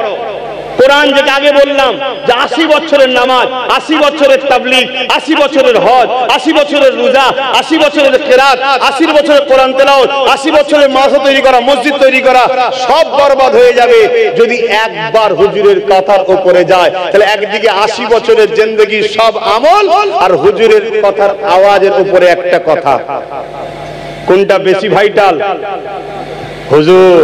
কোরআন যেটা আগে বললাম যে 80 বছরের নামাজ, 80 বছরের তাবলীগ, 80 বছরের হজ, 80 বছরের রোজা, 80 বছরের কিরাত, 80 বছরের কোরআন তেলাওয়াত, 80 বছরের মাদ্রাসা তৈরি করা, মসজিদ তৈরি করা, সব বরবাদ হয়ে যাবে যদি একবার হুজুরের কথার উপরে যায়। তাহলে একদিকে 80 বছরের জিন্দেগি সব আমল, আর হুজুরের কথার আওয়াজের উপরে একটা কথা, কোনটা বেশি ভাইটাল? হুজুর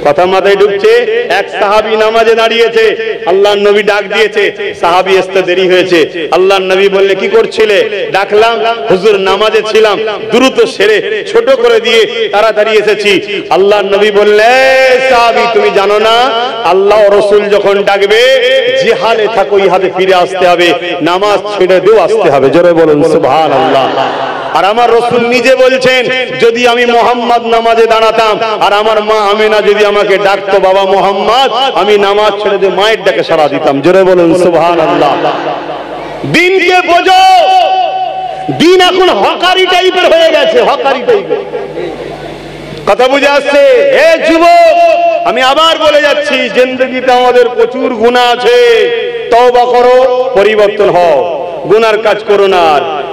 কথা মাথায় ঢুকছে। এক সাহাবী নামাজে দাঁড়িয়েছে, আল্লাহর নবী ডাক দিয়েছে, সাহাবী আসতে দেরি হয়েছে। আল্লাহর নবী বললে কি করছিলে? ডাকলাম হুজুর নামাজে ছিলাম, দ্রুত সেরে ছোট করে দিয়ে তাড়াতাড়ি এসেছি। আল্লাহর নবী বললে সাহাবী তুমি জানো না আল্লাহ ও রাসূল যখন ডাকবে যে হালে থাকো ওই হাতে ফিরে আসতে হবে, নামাজ ছেড়ে দিও আসতে হবে। জোরে বলুন সুবহানাল্লাহ। আর আমার রাসূল নিজে বলছেন যদি আমি মুহাম্মদ নামাজে দাঁড়াতাম আর আমার মা আমিনা যদি আমাকে ডাকতো বাবা মুহাম্মদ, আমি নামাজ ছেড়ে দিয়ে মায়ের ডাকে সাড়া দিতাম। জোরে বলুন সুবহানাল্লাহ। দিনকে বোঝো, দিন এখন হকারি টাইপের হয়ে গেছে, হকারি টাইপের। কথা বুঝে আসছে? হে যুবক, আমি আবার বলে যাচ্ছি, জিন্দেগিতে আমাদের প্রচুর গুনাহ আছে, তওবা করো, পরিবর্তন হও, গুনার কাজ করো না।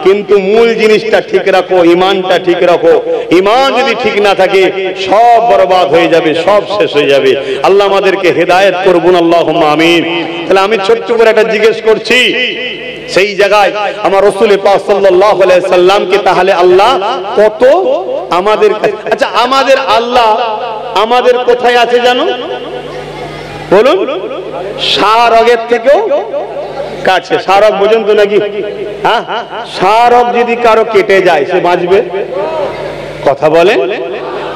কিন্তু মূল জিনিসটা ঠিক রাখো, ঈমানটা ঠিক রাখো। ঈমান যদি ঠিক না থাকে সব বরবাদ হয়ে যাবে, সব শেষ হয়ে যাবে। আল্লাহ আমাদেরকে হেদায়েত করুন, আল্লাহুম্মা আমিন। তাহলে আমি ছোট্ট করে একটা জিজ্ঞেস করছি, সেই জায়গায় আমার রাসূল পাক সাল্লাল্লাহু আলাইহি সাল্লামকে তাহলে আল্লাহ কত আমাদের, আচ্ছা আমাদের আল্লাহ আমাদের কোথায় আছে জানো? বলুন। শাহরগের থেকেও কাছে। শাহরগ বোঝেন তো নাকি? হ্যাঁ, শাহরগ যদি কারো কেটে যায় সে বাঁচবে? কথা বলেন।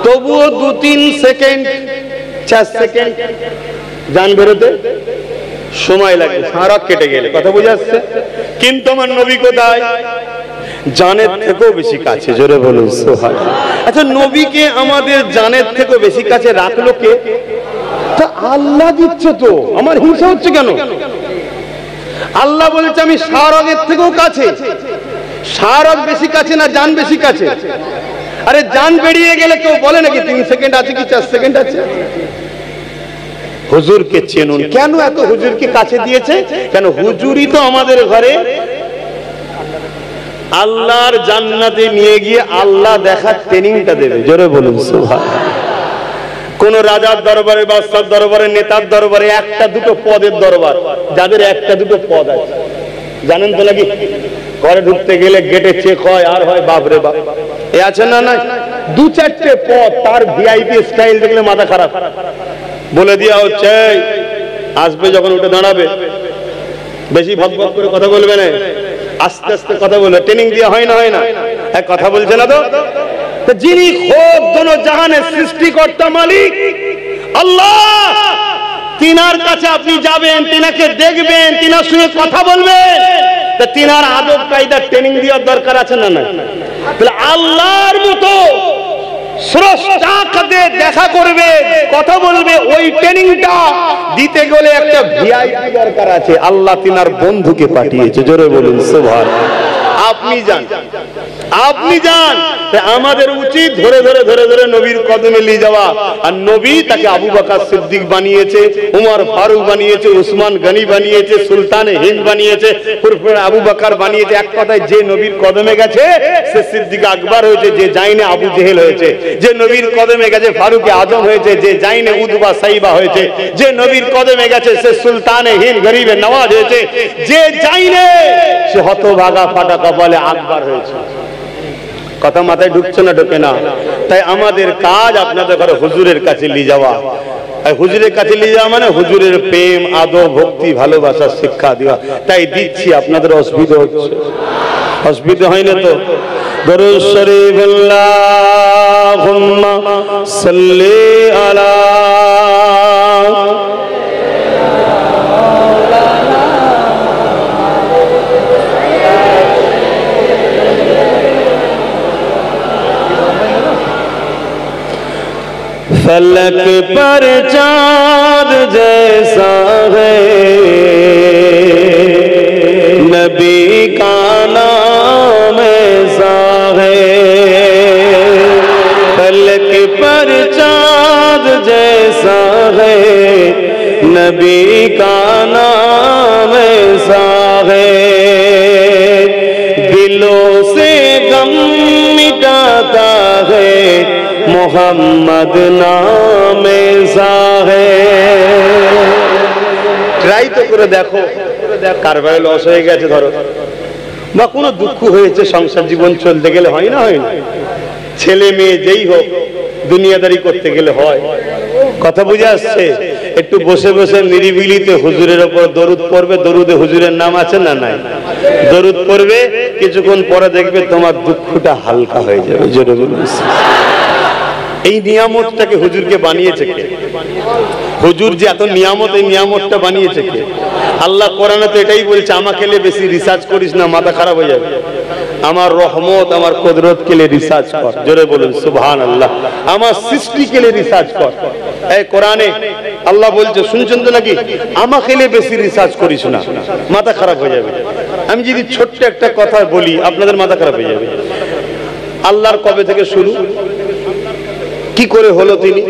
তবুও 2-3 সেকেন্ড 4 সেকেন্ড জান বেরোতে সময় লাগে শাহরগ কেটে গেলে। কথা বুঝে আসছে? কিন্তু আমার নবী কোথায়? জানের থেকেও বেশি কাছে। জোরে বলুন সুবহানাল্লাহ। আচ্ছা নবীকে আমাদের জানের থেকেও বেশি কাছে রাখলো কে? তা আল্লাহ দিচ্ছে তো, আমার হিংসা হচ্ছে কেন? আল্লাহ বলছে আমি শাহরগের থেকেও কাছে। শাহরগ বেশি কাছে না জান বেশি কাছে? আরে জান বেরিয়ে গেলে কেউ বলে নাকি 3 সেকেন্ড আছে কি 4 সেকেন্ড আছে? হুজুরকে চেনুন। কেন এত হুজুরকে কাছে দিয়েছে? কেন হুজুরই তো আমাদের ঘরে আল্লাহর জান্নাতে নিয়ে গিয়ে আল্লাহ দেখার ট্রেনিংটা দেবে। জোরে বলুন সুবহানাল্লাহ। কোন রাজার দরবারে, বাদশার দরবারে, নেতার দরবারে একটা দুটো পদের দরবার, যাদের একটা দুটো পদ আছে জানেন তো নাকি? ঘরে ঢুকতে গেলে গেটে চেক হয়, আর হয় বাপরে বাপ, এ আছে না? না, 2-4টে পদ, তার ভিআইপি স্টাইল দেখলে মাথা খারাপ। বলে দেওয়া হচ্ছে আসবে যখন উঠে দাঁড়াবে, বেশি ভক ভক করে কথা বলবে না, আস্তে আস্তে কথা বলবে। ট্রেনিং দেওয়া হয় না? হয় না? এক কথা বলছে না তো? যিনি খোদ দোনো জাহানের সৃষ্টিকর্তা মালিক আল্লাহ, তিনার কাছে আপনি যাবেন, তিনাকে দেখবেন, তিনার সঙ্গে কথা বলবেন, তা তিনার আদব কায়দা ট্রেনিং দেওয়ার দরকার আছে না? না। তাহলে আল্লাহর মতো স্রষ্টাকে দেখা করবে, কথা বলবে, ওই ট্রেনিংটা দিতে গেলে একটা ভিআইপি দরকার আছে। আল্লাহ তিনার বন্ধুকে পাঠিয়েছে। জোরে বলুন সুবহানাল্লাহ। আপনি যান, আপনি যান। আমাদের উচিত ধরে ধরে ধরে ধরে নবীর কদমে নিয়ে যাওয়া। আর নবী তাকে আবু বকর সিদ্দিক বানিয়েছে, উমর ফারুক বানিয়েছে, উসমান গনি বানিয়েছে, সুলতানে হিন্দ বানিয়েছে, আবু বকর বানিয়েছে। এক কথায় যে নবীর কদমে গেছে সে সিদ্দিক আকবর হয়েছে, যে যায়নি আবু জেহেল হয়েছে। যে নবীর কদমে গেছে ফারুক আজম হয়েছে, যে যায়নি উতবা সাইবা হয়েছে। যে নবীর কদমে গেছে সে সুলতানে হিন্দ গরিবে নওয়াজ হয়েছে। যে যায়নি সে হতভাগা ফাটা কপালে আকবর হয়েছে। কথা মাথায় ঢুকছে না? ঢোকে না। তাই আমাদের কাজ আপনাদের ঘরে হুজুরের কাছে নিয়ে যাওয়া। হুজুরের কাছে নিয়ে যাওয়া মানে হুজুরের প্রেম, আদব, ভক্তি, ভালোবাসার শিক্ষা দেওয়া। তাই দিচ্ছি, আপনাদের অসুবিধা হচ্ছে? অসুবিধা হয় না তো? দরুদ শরীফ আল্লাহুম্মা সাল্লি আলা फलक पर चाँद जैसा है नबी का नाम ऐसा है। फलक पर चाँद जैसा है नबी का नाम ऐसा है। दिलों से गम मिटाता है मोहम्मद नाम ऐसा है। ট্রাই তো করে দেখো। কারবারে লস হয়ে গেছে ধরো, বা কোনো দুঃখ হয়েছে, সংসার জীবন চলতে গেলে হয় না? হয় না? ছেলে মেয়ে যেই হোক দুনিয়াদারি করতে গেলে হয়। কথা বুঝে আসছে? একটু বসে বসে নিরিবিলিতে হুজুরের ওপর দরুদ পড়বে। দরুদে হুজুরের নাম আছে না? নাই? দরুদ পড়বে, কিছুক্ষণ পরে দেখবে তোমার দুঃখটা হালকা হয়ে যাবে। জোরে বলুন। এই নিয়ামতটাকে হুজুরকে বানিয়েছে কে? হুজুর যে এত নিয়ামত, এই নিয়ামতটা বানিয়েছে কে? আল্লাহ কোরআনে তো এটাই বলছে, আমাকে নিয়ে বেশি রিসার্চ করিস না, মাথা খারাপ হয়ে যাবে। আমার রহমত, আমার কুদরত কে নিয়ে রিসার্চ কর। জোরে বলুন সুবহানাল্লাহ। আমার সৃষ্টি কে নিয়ে রিসার্চ কর। এই কোরআনে আল্লাহ বলছে, শুনছেন তো নাকি? আমাকে নিয়ে বেশি রিসার্চ করিস না, মাথা খারাপ হয়ে যাবে। আমি যদি ছোট্ট একটা কথা বলি, আপনাদের মাথা খারাপ হয়ে যাবে। আল্লাহর কবে থেকে শুরু, কি করে হলো তিনি,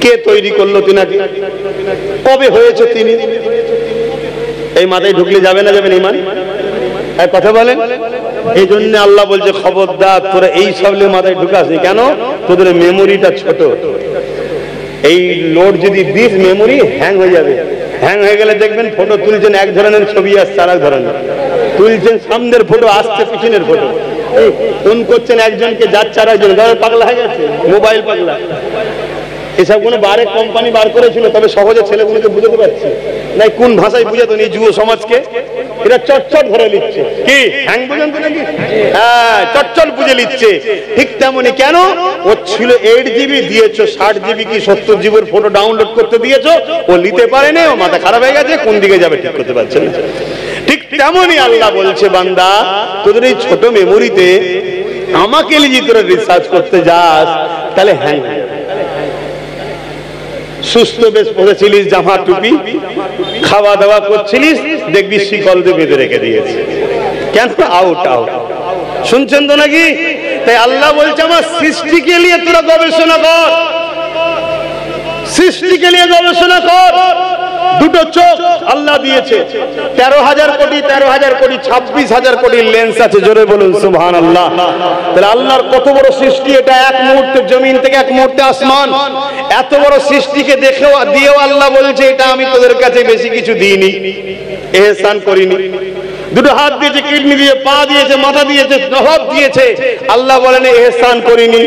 কে তৈরি করলো তিনাকে, কবে হয়েছে তিনি, এই মাথায় ঢুকলে যাবে না? যাবেন ইমান? এক কথা বলেন। এই জন্য আল্লাহ বলছে, খবরদার তোরা এই সব মাথায় ঢুকাসনি। কেন? তোদের মেমোরিটা ছোট। এই লোড যদি দিস, মেমোরি হ্যাং হয়ে যাবে। হ্যাং হয়ে গেলে দেখবেন ফটো তুলছেন এক ধরনের, ছবি আসছে আর এক ধরনের। তুলছেন সামনের ফটো, আসছে পিছনের ফটো। ফোন করছেন একজনকে, যাচ্ছে আর একজন, পাগলা হয়ে গেছে, মোবাইল পাগলা। এসব কোনো বারে কোম্পানি বার করেছিল, তবে সহজে ছেলেগুলোকে বুঝাতে পারছে না। কোন ভাষায় বুঝাতো এই যুব সমাজকে? এরা চটচট ধরে নিচ্ছে। কি হ্যাং বুঝেন তো নাকি? হ্যাঁ, চটচট বুঝে নিচ্ছে। ঠিক তেমনি কেন? ও ছিল 8 GB, দিয়েছো 60 GB কি 70 GB ফটো ডাউনলোড করতে দিয়েছো, ও নিতে পারেনি, ও মাথা খারাপ হয়ে গেছে, কোন দিকে যাবে ঠিক করতে পারছে না। ঠিক তেমনি আল্লাহ বলছে, বান্দা তোদের এই ছোট মেমোরিতে আমাকে নিয়ে তোরা রিসার্চ করতে যাস, তাহলে হ্যাং। সুস্থ বেশ পড়েছিলিস, জামা টুপি, খাওয়া দাওয়া করছিলিস, দেখবি শিকল দিয়ে বেঁধে রেখে দিয়েছে। কেন? Out out. শুনছেন তো নাকি? তাই আল্লাহ বলছে আমার সৃষ্টিকে নিয়ে তোরা গবেষণা কর, সৃষ্টিকে নিয়ে গবেষণা কর। দুটো চোখ আল্লাহ দিয়েছে, 13,000 কোটি 26,000 কোটি লেন্স আছে। জোরে বলুন সুবহানাল্লাহ। তাহলে আল্লাহর কত বড় সৃষ্টি এটা! এক মুহূর্তে জমিন থেকে এক মুহূর্তে আসমান, এত বড় সৃষ্টিকে দেখেও দিয়েও আল্লাহ বলছে এটা আমি তোদের কাছে বেশি কিছু দিইনি, এহসান করিনি। দুটো হাত দিয়েছে, কিডনি দিয়ে, পা দিয়েছে, মাথা দিয়েছে, সব দিয়েছে, আল্লাহ বলেন এহসান করিনি।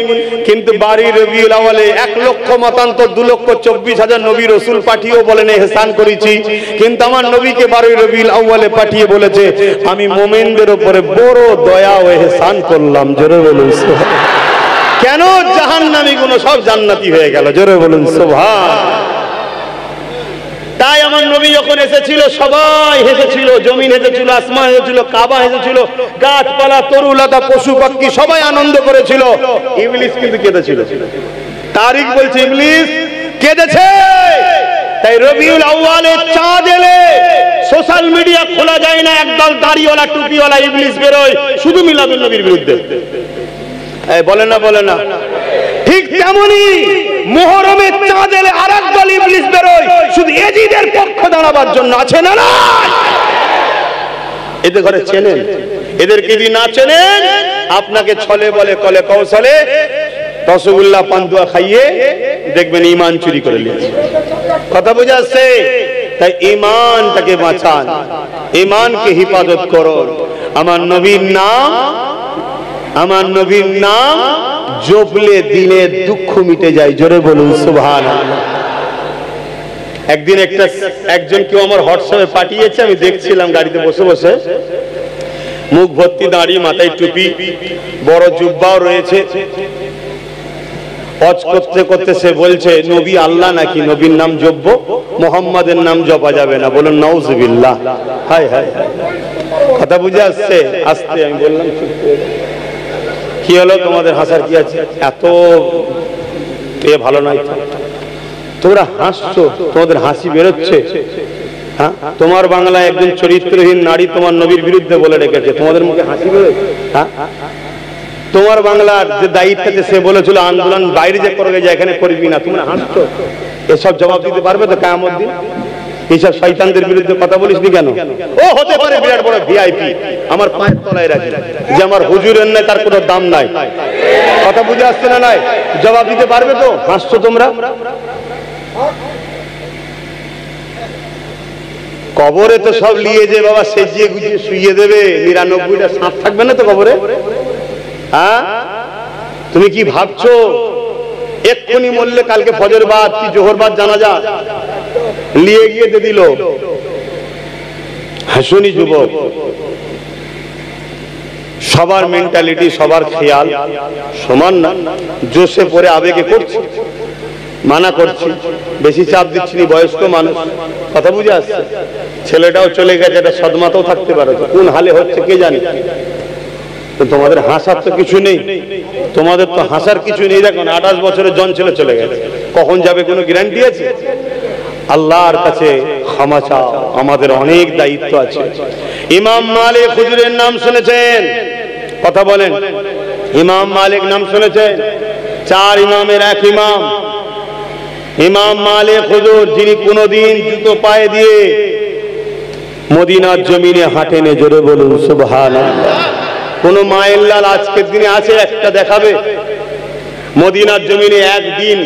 কিন্তু বাড়ি রবিউল আউয়ালে 1 লক্ষ মতান্তর 2,24,000 নবী রাসূল পাঠিয়েও বলেন এহসান করেছি। কিন্তু আমার নবীকে বাড়ি রবিউল আউয়ালে পাঠিয়ে বলেছে আমি মুমিনদের উপরে বড় দয়া ও এহসান করলাম। জোরে বলুন সুবহান। কেন? জাহান্নামী গুলো সব জান্নাতি হয়ে গেল। জোরে বলুন সুবহান। তাই আমার নবী যখন এসেছিল সবাই হেসেছিল, জমিন হেসেছিল, আসমান হেসেছিল, কাবা হেসেছিল, গাছপালা, তরুলতা, পশু পাখি সবাই আনন্দ করেছিল। ইবলিস কিন্তু কেঁদেছিল। তারিখ বলছে ইবলিস কেঁদেছে। তাই রবিউল আউয়ালে চাঁদ এলে সোশ্যাল মিডিয়া খোলা যায় না, একদল দাড়িওয়ালা টুপিওয়ালা ইবলিস বেরোয় শুধু মিলাদুন নবীর বিরুদ্ধে। বলে না বলে না? ঠিক তেমনি মুহররমের চাঁদ এলে আরেক দল ইবলিস বেরোয় শুধু এজিদের পক্ষ দাঁড়াবার জন্য। আছে না? না, এদের ঘরে চেনেন? এদেরকে যদি না চেনেন আপনাকে ছলে বলে কলে কৌশলে রসগোল্লা পান্তুয়া খাইয়ে দেখবেন ঈমান চুরি করে নিয়েছে। কথা বোঝা যাচ্ছে? তাই ঈমানটাকে বাঁচান, ঈমানকে হিফাজত করুন। আমার নবীর নাম জপলে দিনের দুঃখ মিটে যায়। জোরে বলুন সুবহানাল্লাহ। একদিন একজন কেউ আমার হোয়াটসঅ্যাপে পাঠিয়েছে, আমি দেখছিলাম গাড়িতে বসে বসে, মুখ ভর্তি দাড়ি, মাথায় টুপি, বড় জুব্বাও রয়েছে। হজ করতে করতে সে বলছে নবী আল্লাহ নাকি? নবীর নাম জপব, মুহাম্মাদের নাম জপা যাবে না। বলুন নাউজুবিল্লাহ। হায় হায়। কথা বুঝে আসছে? আসতে আমি বললাম কি হলো তোমাদের হাসার কি আছে? এত ভালো নয়, তোমরা হাসছো, তোমাদের হাসি বেরোচ্ছে। হ্যাঁ, তোমার বাংলায় একজন চরিত্রহীন নারী তোমার নবীর বিরুদ্ধে বলে রেখেছে, তোমাদের মুখে হাসি বেরোচ্ছে। হ্যাঁ, তোমার বাংলার যে দায়িত্ব আছে সে বলেছিল আন্দোলন বাইরে যে করবে যে এখানে করবি না, তোমরা হাসছো। এসব জবাব দিতে পারবে তো কিয়ামত দিন? এইসব শয়তানদের বিরুদ্ধে কথা বলিসনি কেন? ও হতে পারে বিরাট বড় ভিআইপি, আমার পায়ের তলায় রাখি, যে আমার হুজুরের নাই তার কোনো দাম নাই। কথা বুঝে আসছে না? নাই জবাব দিতে পারবে তো? হাসছো তোমরা। কবরে তো সব নিয়ে যে বাবা সেজিয়ে গুজিয়ে শুইয়ে দেবে, 99টা সাপ থাকবে না তো কবরে? হ্যাঁ, তুমি কি ভাবছো এক্ষুনি মরলে কালকে ফজর বাদ কি জোহর বাদ জানাজা নিয়ে গিয়ে দিয়ে দিল? হাসুনি যুবক, সবার মেন্টালিটি সবার খেয়াল সমান না। জোশে পরে আবেগে করছি, মানা করছি, বেশি চাপ দিচ্ছি না। বয়স্ক মানুষ, কথা বুঝে আসছে। ছেলেটাও চলে গেছে, এটা সদমাতেও থাকতে পারে, কোন হালে হচ্ছে কে জানে। তো তোমাদের হাসার তো কিছু নেই, তোমাদের তো হাসার কিছু নেই। দেখুন 28 বছরের জন ছেলে চলে গেছে, কখন যাবে কোনো গ্যারান্টি আছে? আল্লাহর কাছে ক্ষমা চাও, আমাদের অনেক দায়িত্ব আছে। ইমাম মালিক হুজুরের নাম শুনেছেন? কথা বলেন। ইমাম মালিক নাম শুনেছেন? 4 ইমামের এক ইমাম ইমাম মালিক হুজুর, যিনি কোনদিন জুতো পায়ে দিয়ে মদিনার জমিনে হাঁটেনে। জোরে বলুন সুবহানাল্লাহ। কোন মায়ের লাল আজকের দিনে আছে একটা দেখাবে মদিনার জমিনে একদিন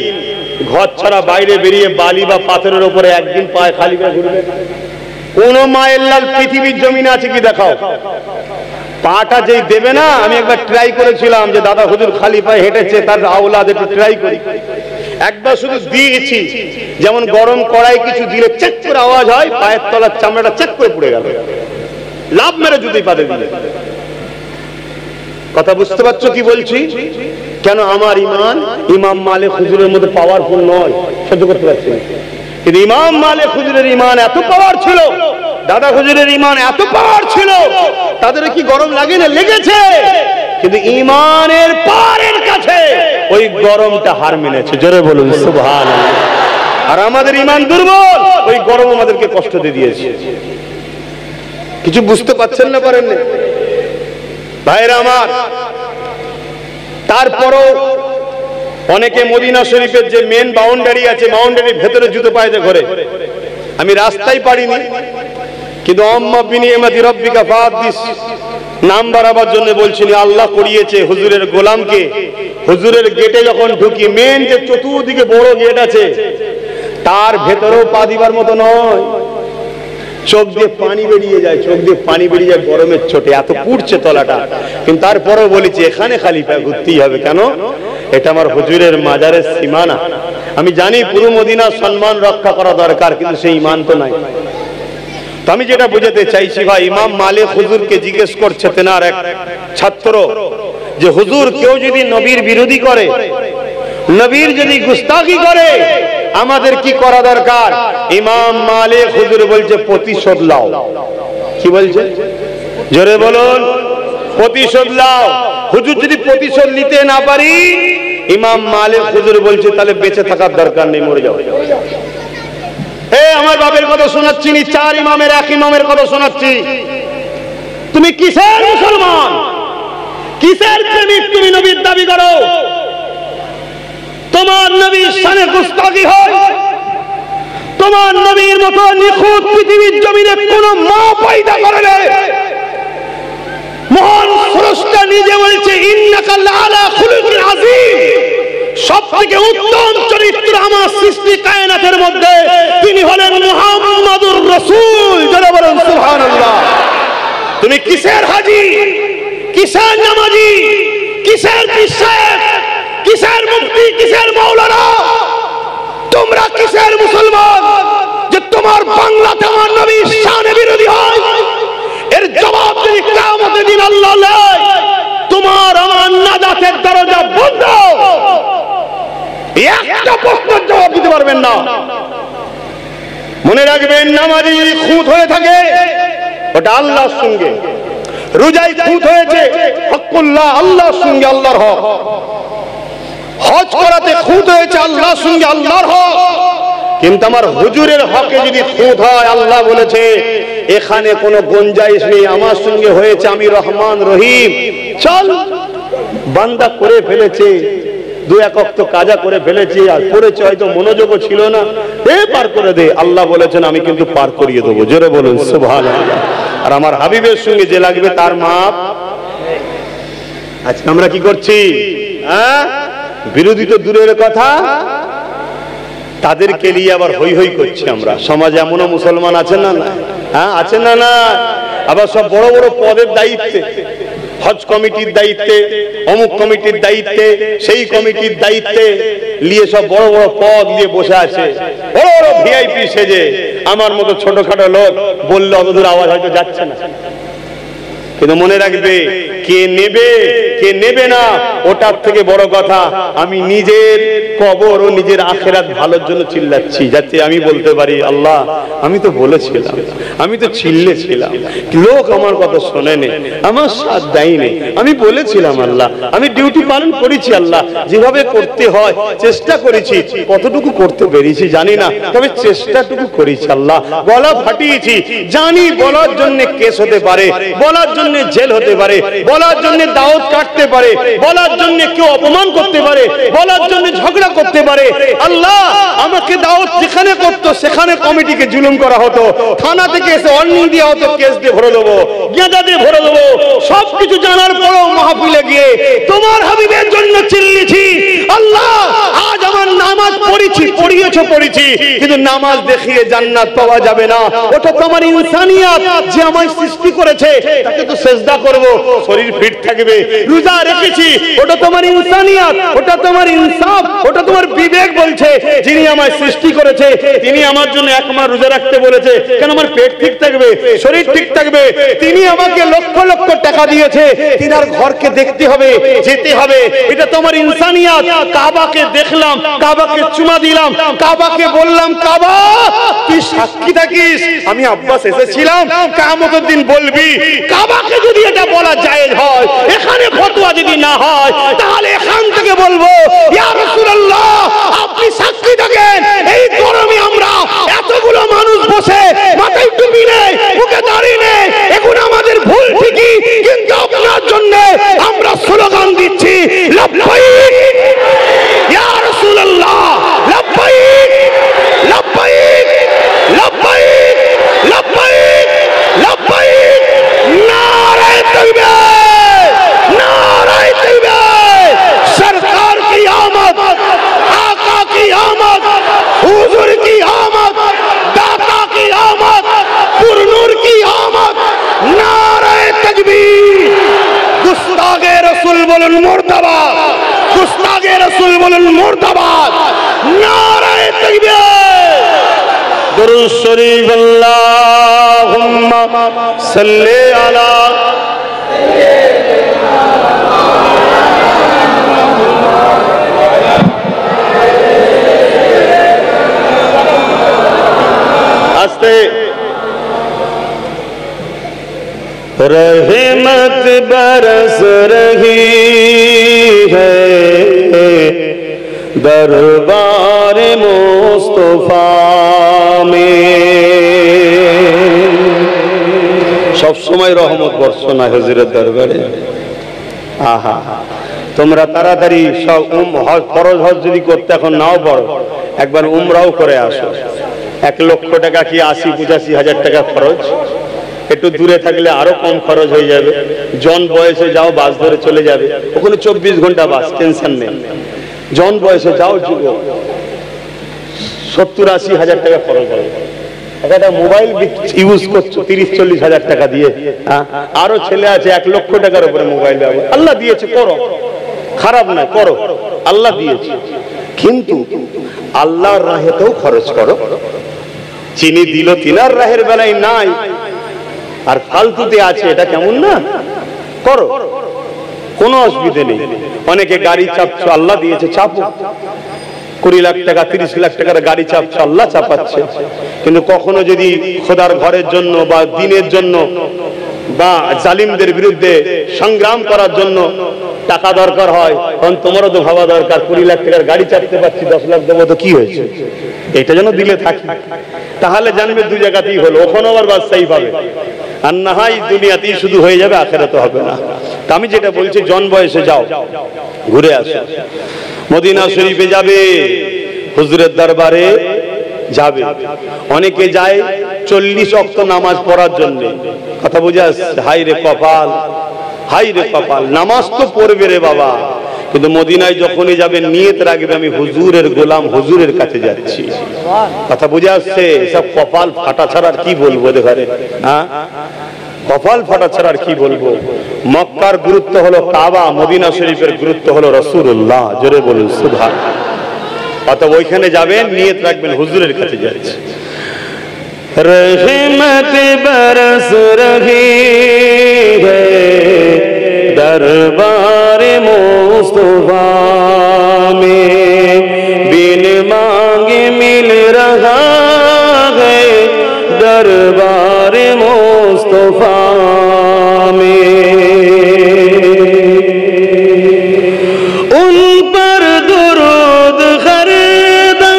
ঘর ছাড়া বাইরে বেরিয়ে বালি বা পাথরের উপরে একদিন পায়ে খালি পায়ে ঘুরবে? কোন মায়ের লাল পৃথিবীর জমিনে আছে কি দেখাও? পাটা যেই দেবে না, আমি একবার ট্রাই করেছিলাম যে দাদা হুজুর খালি পায়ে হেঁটেছে, তার আওলাদ একটু ট্রাই করি। একবার শুধু দিয়েছি, যেমন গরম কড়াই কিছু দিলে চেক করে আওয়াজ হয়, পায়ের তলার চামড়াটা চেক করে পড়ে গেল, লাভ মেরে জুতোই পাতে দিলে। কথা বুঝতে পারছো কি বলছি? কেন? আমার ইমান ইমাম মালিক হুজুরের মধ্যে পাওয়ারফুল নয়, সহ্য করতে পারছি না। কিন্তু ইমাম মালিক হুজুরের ইমান এত পাওয়ার ছিল, দাদা হুজুরের ইমান এত পাওয়ার ছিল, তাদের কি গরম লাগে না? লেগেছে, কিন্তু ইমানের পাওয়ারের কাছে ওই গরমটা হার মেনেছে। জোরে বলুন সুবহানাল্লাহ। আর আমাদের ঈমান দুর্বল, ওই গরম আমাদেরকে কষ্ট দিয়ে দিয়েছে। কিছু বুঝতে পারছেন না, পারেন না ভাইরা আমার। তারপরও অনেকে মদিনা শরীফের যে মেন বাউন্ডারি আছে, বাউন্ডারির ভেতরে জুতো পায়দে ঘরে। আমি রাস্তায় পারিনি, কিন্তু আম্মা বিনিয়ামাতি রাব্বিকা ফাহাদ্দিস নাম বাড়াবার জন্য বলছিনি। আল্লাহ করিয়েছে হুজুরের গোলামকে, হুজুরের গেটে যখন ঢুকি, মেন যে চতুর্দিকে বড় গেট আছে, তার ভেতরেও পা দিবার মতো নয়, চোখ দিয়ে পানি বেরিয়ে যায়, চোখ দিয়ে পানি বেরিয়ে যায় গরমের চোটে, এত পুড়ছে তলাটা। কিন্তু তারপরেও বলেছি এখানে খালি পা ঘুরতেই হবে। কেন? এটা আমার হুজুরের মাজারের সীমানা। আমি জানি পুরো মদিনার সম্মান রক্ষা করা দরকার, কিন্তু সেই ঈমান তো নাই। তো আমি যেটা বুঝাতে চাইছি ভাই, ইমাম মালিক হুজুরকে জিজ্ঞেস করছে তেনার এক ছাত্র যে হুজুর, কেউ যদি নবীর বিরোধী করে, নবীর যদি গুস্তাখি করে, আমাদের কি করা দরকার? ইমাম মালিক হুজুর বলছে প্রতিশোধ লাও। কি বলছে? জোরে বলুন, প্রতিশোধ লাও। হুজুর যদি প্রতিশোধ নিতে না পারি, ইমাম মালিক হুজুর বলছে তাহলে বেঁচে থাকার দরকার নেই, মরে যাও। আমার বাপের কথা শোনাচ্ছি নি, চার ইমামের এক ইমামের কথা শোনাচ্ছি। তুমি কিসের মুসলমান, কিসের প্রেমিক তুমি নবীর দাবি করো? তোমার নবীর শানে গুস্তাখি হয়, তোমার নবীর মতো নিখুঁত পৃথিবীর জমিনে কোন মা পয়দা করে না। মহান স্রষ্টা নিজে বলছে ইন্নাকা লাআলা খুলুকিন আযীম, সবথেকে উত্তম চরিত্র আমার সৃষ্টি কায়নাতের মধ্যে তিনি হলেন মুহাম্মাদুর রাসূল। যারা বলেন সুবহানাল্লাহ। তুমি কিসের হাজী, কিসের নামাজি, কিসের বিশ্বাস, কিসের মুফতি, কিসের মাওলানা? তোমরা কিসের মুসলমান যে তোমার বাংলাতে আমার নবীর শানে বিরোধী হয়? এর জবাব যদি কিয়ামতের দিন আল্লাহ নেয়, তোমার আমার নাজাতের দরজা বন্ধ। একটা প্রশ্নের জবাব দিতে পারবেন না। মনে রাখবেন, নামাজি খুঁত হয়ে থাকে ওটা আল্লাহর সঙ্গে, রোজাই খুঁত হয়েছে হকুল্লাহ, আল্লাহর সঙ্গে আল্লাহর হক। হজ করাতে খুঁত হয়েছে আল্লাহর সঙ্গে আল্লাহর হক। কিন্তু আমার হুজুরের হকে যদি খুঁত হয়, আল্লাহ বলেছে এখানে কোনো গুঞ্জাইশ নেই, আমার সঙ্গে হয়েছে, আমি রহমান রহিম। চল, বান্দা করে ফেলেছে, দু এক ওয়াক্ত কাজা করে ফেলেছে, আর পড়েছে হয়তো মনোযোগও ছিল না, পার করে দে। আল্লাহ বলেছেন আমি কিন্তু পার করিয়ে দেবো। জোরে বলুন সুবহানাল্লাহ। আর আমার হাবিবের সঙ্গে যে লাগবে তার মাপ। আজকে আমরা কি করছি? বিরোধী তো দূরের কথা, তাদেরকে নিয়ে আবার হই হই করছি আমরা। সমাজে এমনও মুসলমান আছেন না? আছেন না? না, আবার সব বড় বড় পদের দায়িত্বে, হজ কমিটির দায়িত্বে, অমুক কমিটির দায়িত্বে, সেই কমিটির দায়িত্বে নিয়ে সব বড় বড় পদ নিয়ে বসে আছে, বড় বড় ভিআইপি সেজে। আমার মতো ছোটখাটো লোক বললে অতদূর আওয়াজ হয়তো যাচ্ছে না। কিন্তু মনে রাখবে, কে নেবে কে নেবে না ওটার থেকে বড় কথা আমি নিজের কবর ও নিজের আখিরাত ভালোর জন্য চিল্লাচ্ছি, যাতে আমি বলতে পারি আল্লাহ আমি তো বলেছিলাম, আমি তো চিল্লেছিলাম, লোক আমার কথা শোনেনি, আমার সাথ দেয়নি, আমি বলেছিলাম আল্লাহ, আমি ডিউটি পালন করেছি আল্লাহ, যেভাবে করতে হয় চেষ্টা করেছি, কতটুকু করতে পেরেছি জানি না, তবে চেষ্টাটুকু করেছি আল্লাহ। গলা ফাটিয়েছি, জানি বলার জন্য কেস হতে পারে, বলার জন্য জেল হতে পারে, বলার জন্য দাওয়াত কাটতে পারে, বলার জন্য কেউ অপমান করতে পারে, বলার জন্য ঝগড়া করতে পারে। আল্লাহ আমাকে দাওয়াত যেখানে করতো সেখানে কমিটিকে জুলুম করা হতো, থানা থেকে এসে ওয়ার্নিং দেওয়া হতো, কেস দিয়ে ভরে দেবো, গেঁদা দিয়ে ভরে দেবো। সবকিছু জানার পরেও মাহফিলে গিয়ে তোমার হাবিবের জন্য চিল্লিছি আল্লাহ আজ আমার নামাজ পড়েছি, কিন্তু নামাজ দেখিয়ে জান্নাত পাওয়া যাবে না। ওটা তোমার ইনসানিয়াত, যে আমায় সৃষ্টি করেছে তাকে তো সেজদা করব, শরীর ফিট থাকবে, রোজা রেখেছি, ওটা তোমার ইনসানিয়াত, ওটা তোমার ইনসাফ, ওটা তোমার বিবেক বলছে যিনি আমায় সৃষ্টি করেছে তিনি আমার জন্য এক মাস রোজা রাখতে বলেছে, কেন আমার পেট ঠিক থাকবে, শরীর ঠিক থাকবে। তিনি আমাকে লক্ষ লক্ষ টাকা দিয়েছে, তিনার ঘরকে দেখতে হবে, যেতে হবে, এটা তোমার ইনসানিয়াত। কাবাকে দেখলাম, কাবাকে চুমা দিলাম, কাবাকে বললাম কাবা তুই সাক্ষী থাকিস আমি আব্বাস এসেছিলাম, কিয়ামতের দিন বলবি। কাবাকে যদি এটা বলা জায়েজ হয়, এখানে ফতোয়া যদি না হয়, তাহলে এখান থেকে বলবো ইয়া রাসূলুল্লাহ আপনি সাক্ষী থাকেন এই लब्बैक या रसूल अल्लाह, लब्बैक लब्बैक लब्बैक लब्बैक लब्बैक। नारे तकबीर, नारे तकबीर। सरकार की आमद, आका की आमद, हुजूर की आमद, दाता की आमद, पुरनूर की आमद। नारे तकबीर। गुस्तागे रसूल बोलन मुर्दाबाद, गुस्तागे रसूल बोलन मुर्दाबाद। नारे तकबीर। दुरूद शरीफ अल्लाहुम्मा सल्ली अला आस्ते। रहमत बरस रही है दरबार मुस्तफा में। सब समय रहमत बर्षना हुजूरेर दरबारे। आहा, তোমরা তাড়াতাড়ি সব ফরজ হজ যদি করতে এখন নাও পারো, একবার উমরাও করে আসো। 1 লক্ষ টাকা কি 80-85 হাজার টাকা খরচ, একটু দূরে থাকলে আরো কম খরচ হয়ে যাবে। জন বয়সে যাও, বাস ধরে চলে যাবে, ওখানে 24 ঘন্টা বাস, টেনশন নেই। জন বয়সে যাও, যুবক 70-80 হাজার টাকা খরচ হবে। একটা মোবাইল ইউজ করছো 30-40 হাজার টাকা দিয়ে, আরো ছেলে আছে 1 লক্ষ টাকার উপরে মোবাইল ব্যবহার। আল্লাহ দিয়েছে, করো, খারাপ না, করো, আল্লাহ দিয়েছে। কিন্তু আল্লাহর রাহেতেও খরচ করো। চিনি দিল তিনার রাহের বেলায় নাই, আর ফালতুতে আছে, এটা কেমন না? করো, কোনো অসুবিধা নেই। অনেকে গাড়ি চাপছো, আল্লাহ দিয়েছে, চাপো। 20 লাখ টাকা 30 লাখ টাকার গাড়ি চাপছো, আল্লাহ চাপাচ্ছে। কিন্তু কখনো যদি খোদার ঘরের জন্য বা দ্বীনের জন্য বা জালিমদের বিরুদ্ধে সংগ্রাম করার জন্য টাকা দরকার হয়, তখন তোমারও তো ভাবা দরকার 20 লাখ টাকার গাড়ি চাপতে পারছি, 10 লাখ দেবো তো কি হয়েছে, এটা যেন দিলে থাকি। তাহলে জানবে 2 জায়গাতেই হলো, ওখানে আবার বাদশাহী পাবে। আর না হয় দুনিয়াতেই শুধু হয়ে যাবে, আখিরাতে হবে না। তা আমি যেটা বলছি, জন বয়সে যাও, ঘুরে আসো। মদিনা শরীফে যাবে, হুজুরের দরবারে যাবে। অনেকে যায় 40 ওয়াক্ত নামাজ পড়ার জন্য। কথা বুঝে আসছে? হাই রে কপাল, হাই রে কপাল, নামাজ তো পড়বে রে বাবা, কিন্তু মদিনায় যখনই যাবে নিয়ত রাখবে আমি হুজুরের গোলাম, হুজুরের কাছে যাচ্ছি। কথা বুঝে আসছে? সব কপাল ফাটা ছাড়া আর কি বলবো ঘরে, হ্যাঁ, কপাল ফাটা ছাড়া আর কি বলবো। মক্কার গুরুত্ব হলো কাবা, মদিনা শরীফের গুরুত্ব হলো রাসূলুল্লাহ। জোরে বলুন সুবহানাল্লাহ। অতএব ওইখানে যাবেন, নিয়ত রাখবেন হুজুরের কাছে যাচ্ছি। रहमत बरस रही है दरबार मुस्तफा में, बिन मांगे मिल रहा है दरबार मुस्तफा में। उन पर दुरूद खरीदा,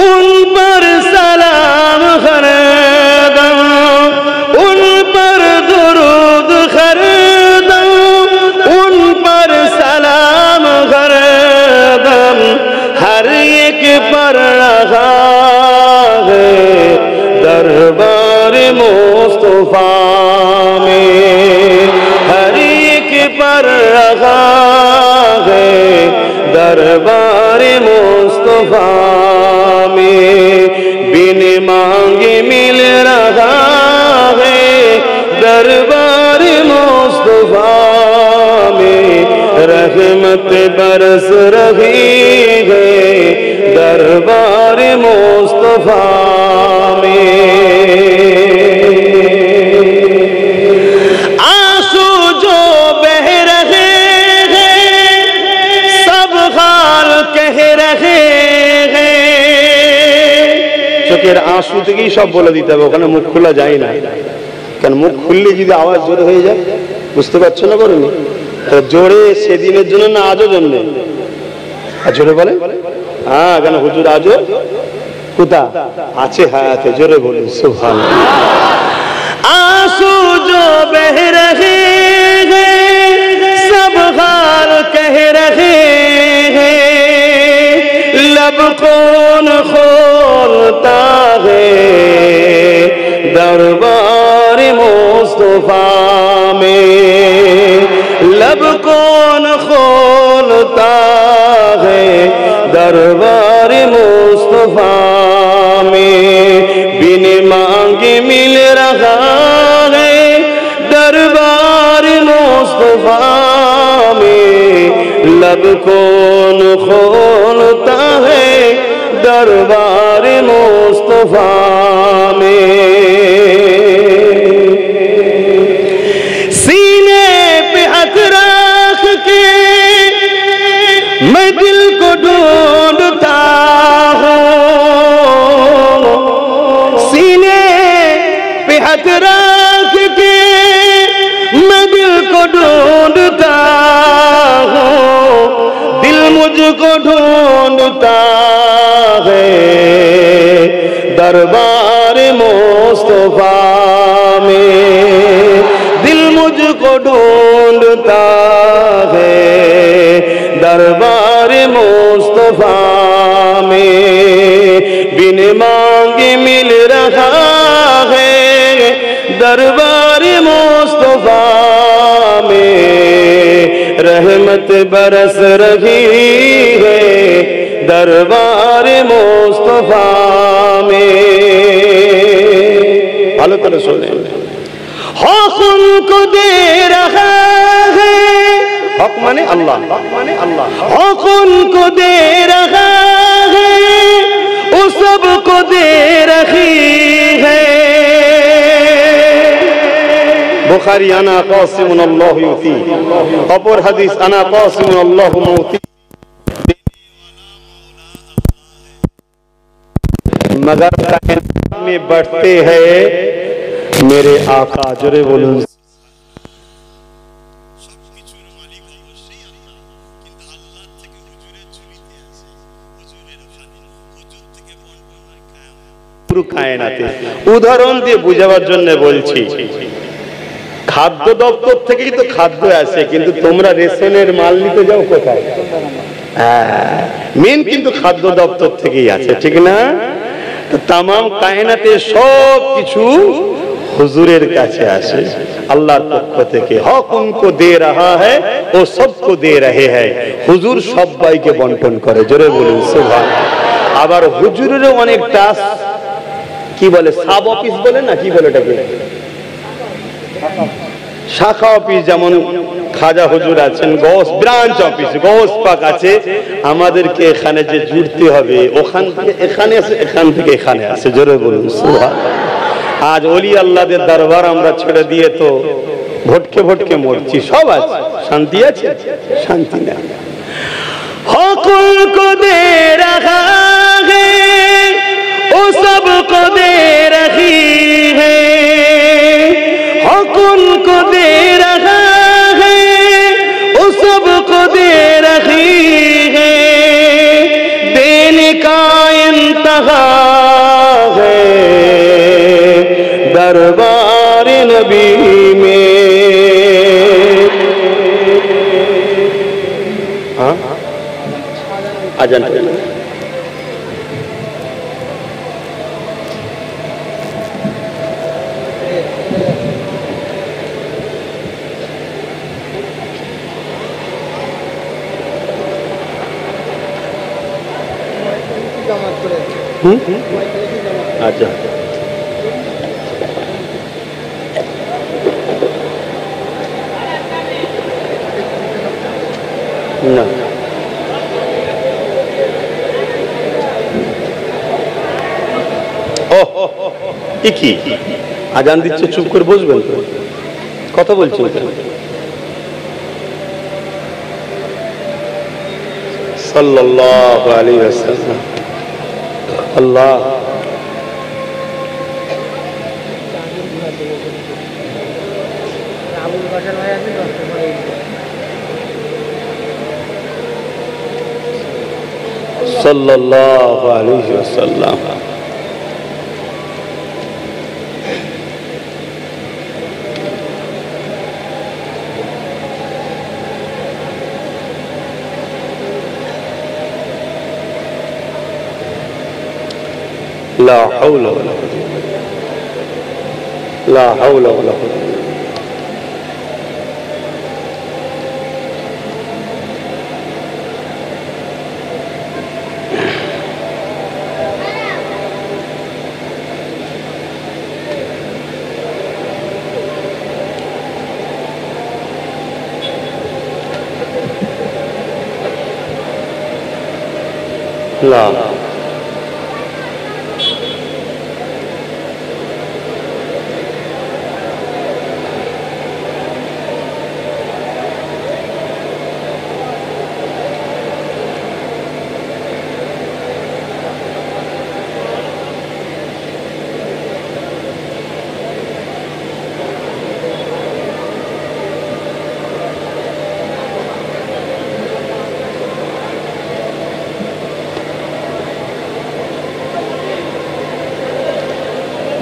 उन पर सलाम खरीदा, उन पर दुरूद खरीदा, उन पर सलाम खरीदा, हर एक पर रहा है दरबार मुस्तफा में, हर एक पर रहा है दरबार मुस्तफा में, बिन मांगे मिल रहा है दरबार मुस्तफा में, रहमत बरस रही है दरबार मुस्तफा में। आंसू जो बह रहे हैं सब हाल कह रहे हैं। চোখের আঁসু থেকেই সব বলে দিতে হবে, ওখানে মুখ খোলা যায় না। কারণ মুখ খুললে যদি আওয়াজ জোরে হয়ে যায়, বুঝতে পারছো না? বলুন জোরে, সেদিনের জন্য না আজও জন্য? জোরে বলে, হ্যাঁ, কেন হুজুর আজও কোথা আছে? হায়াতে। জোরে বলুন সুবহানাল্লাহ। आंसू जो बह रहे हैं सब हाल होता है दरबार मुस्तफा में, बिन मांगे मिल रहा है दरबार मुस्तफा में, लब कौन खोलता है दरबार मुस्तफा में। सीने पे हाथ रख के मैं दिल को ढूंढता हूँ, सीने पे हाथ रख के मैं दिल को ढूंढता हूँ, दिल मुझको ढूंढता है दरबार मुस्तफा में, दिल मुझको ढूंढता है दरबार मुस्तफा में, बिन मांगे मिल रहा है दरबार मुस्तफा में, रहमत बरस रही है दरबार मुस्तफा में। भालो तरह सुने, हक उनको दे रहा है, हक माने अल्लाह, हक माने अल्लाह, हक उनको दे रहा है, वो सबको दे रही है। बुखारी अना कासिमुन अल्लाह युती, अपर हदीस अना कासिमुन अल्लाह मौती, मगर कायनात में बढ़ते हैं मेरे आका। जोरे बोलूं, পুরো কায়নাতে উদাহরণ দিয়ে বোঝাবার জন্য বলছি। খাদ্য দপ্তর থেকে কিন্তু খাদ্য আসে, কিন্তু তোমরা রেশনের মাল নিতে যাও কোথায়? মেন কিন্তু খাদ্য দপ্তর থেকেই আছে, ঠিক না? তো তামাম কায়নাতে সব কিছু হুজুরের কাছে আসে আল্লাহর পক্ষ থেকে। হক উनको দে রাহা है ও সবকো দে রহে हैं, হুজুর সবাইকে বন্টন করে। জোরে বলুন সুবহানাল্লাহ। আবার হুজুরেরও অনেক টাস্ক, কি বলে সাব অফিস বলে না, কি বলে এটাকে, শাখা অফিস, যেমন খাজা হুজুর আছেন, গৌস ব্রাঞ্চ অফিস, গৌস পাক আছে, আমাদেরকে এখানে যে জুড়তে হবে, ওখান থেকে এখানে আসে, এখান থেকে এখানে আসে। জোরে বলুন সুবহানাল্লাহ। আজ ওলি আল্লাহদের দরবার আমরা ছেড়ে দিয়ে তো ভটকে ভটকে মরছি। সব আছে, শান্তি আছে? শান্তি না। হক উनको দে রাহা है वो सबको दे रही है, हक उनको दे रहा है वो सबको दे रही है, देने का इंतहा है दरबार नबी में। हाँ आजान अच्छा না কি আজান দিচ্ছে, চুপ করে বসবেন তো, কথা বলছেন কেন? সাল্লাল্লাহু আলাইহি ওয়াসাল্লাম। আল্লাহ সাল্লাল্লাহু আলাইহি ওয়াসাল্লাম। لا حول ولا قوة لا حول ولا قوة إلا بالله।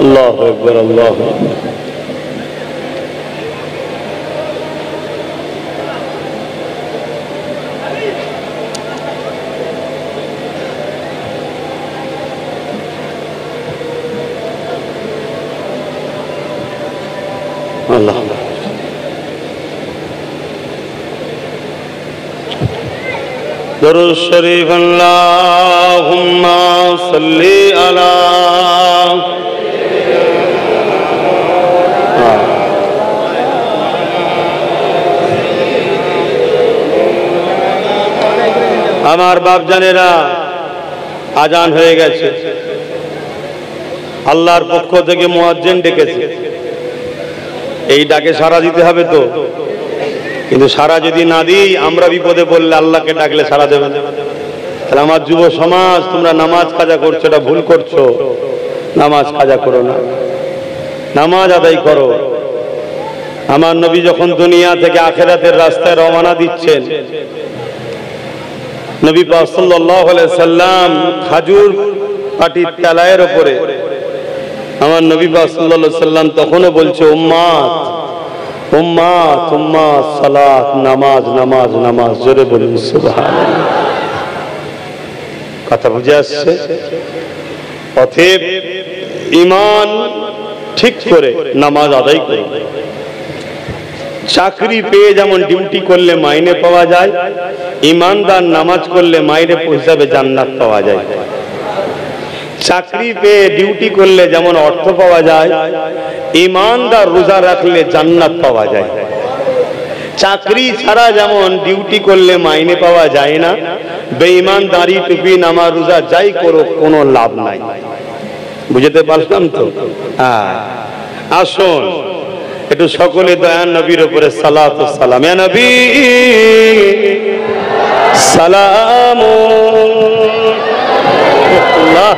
আল্লাহু আকবার, আল্লাহু আকবার। আল্লাহ দরুদ শরীফ আল্লাহুম্মা সাল্লি আলা আমার বাপজানেরা, আজান হয়ে গেছে। আল্লাহর পক্ষ থেকে মুয়াজ্জিন ডেকেছে। এই ডাকে সাড়া দিতে হবে তো, কিন্তু সাড়া যদি না দিই আমরা বিপদে পড়লে আল্লাহকে ডাকলে সাড়া দেবে না। তাহলে আমার যুব সমাজ, তোমরা নামাজ কাজা করছো, এটা ভুল করছো। নামাজ কাজা করো না, নামাজ আদায় করো। আমার নবী যখন দুনিয়া থেকে আখিরাতের রাস্তায় রওনা দিচ্ছেন, নবী পাক সাল্লাল্লাহু আলাইহি সাল্লাম খাজুর পাটির তালায়ের উপরে, আমার নবী পাক সাল্লাল্লাহু আলাইহি সাল্লাম তখনও বলছে উম্মাত উম্মাত উম্মাত, সালাত, নামাজ নামাজ নামাজ। জোরে বলুন সুবহানাল্লাহ। কথা বুঝে আসছে? অতএব ঈমান ঠিক করে নামাজ আদায় করো। চাকরি পেয়ে যেমন ডিউটি করলে মাইনে পাওয়া যায়, ঈমানদার নামাজ করলে মাইনে হিসাবে জান্নাত পাওয়া যায়। চাকরি পেয়ে ডিউটি করলে যেমন অর্থ পাওয়া যায়, ঈমানদার রোজা রাখলে জান্নাত পাওয়া যায়। চাকরি ছাড়া যেমন ডিউটি করলে মাইনে পাওয়া যায় না, বেঈমান দাড়ি টুপি নামাজ রোজা যাই করো কোনো লাভ নাই। বুঝতে পারলাম তো? হ্যাঁ, আসুন একটু সকলে দয়ান নবীর উপরে সালাত ও সালাম। ইয়া নবী সালাম আল্লাহ।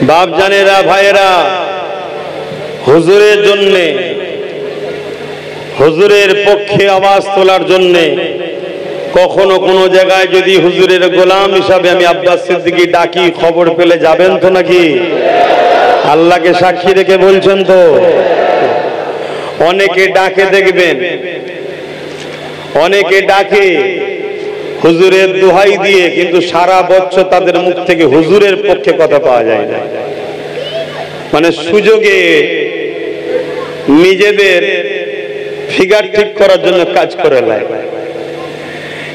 বাপ জানেরা, ভাইয়েরা, হুজুরের জন্য, হুজুরের পক্ষে আওয়াজ তোলার জন্য কখনো কোনো জায়গায় যদি হুজুরের গোলাম হিসাবে আমি আব্বাস সিদ্দিকী ডাকি, খবর পেলে যাবেন তো নাকি? আল্লাহকে সাক্ষী রেখে বলছেন তো। অনেকে ডাকে, দেখবেন অনেকে ডাকে হুজুরের দোহাই দিয়ে, কিন্তু সারা বছর তাদের মুখ থেকে হুজুরের পক্ষে কথা পাওয়া যায় না। মানে সুযোগে নিজেদের ফিগার ঠিক করার জন্য কাজ করে নেয়।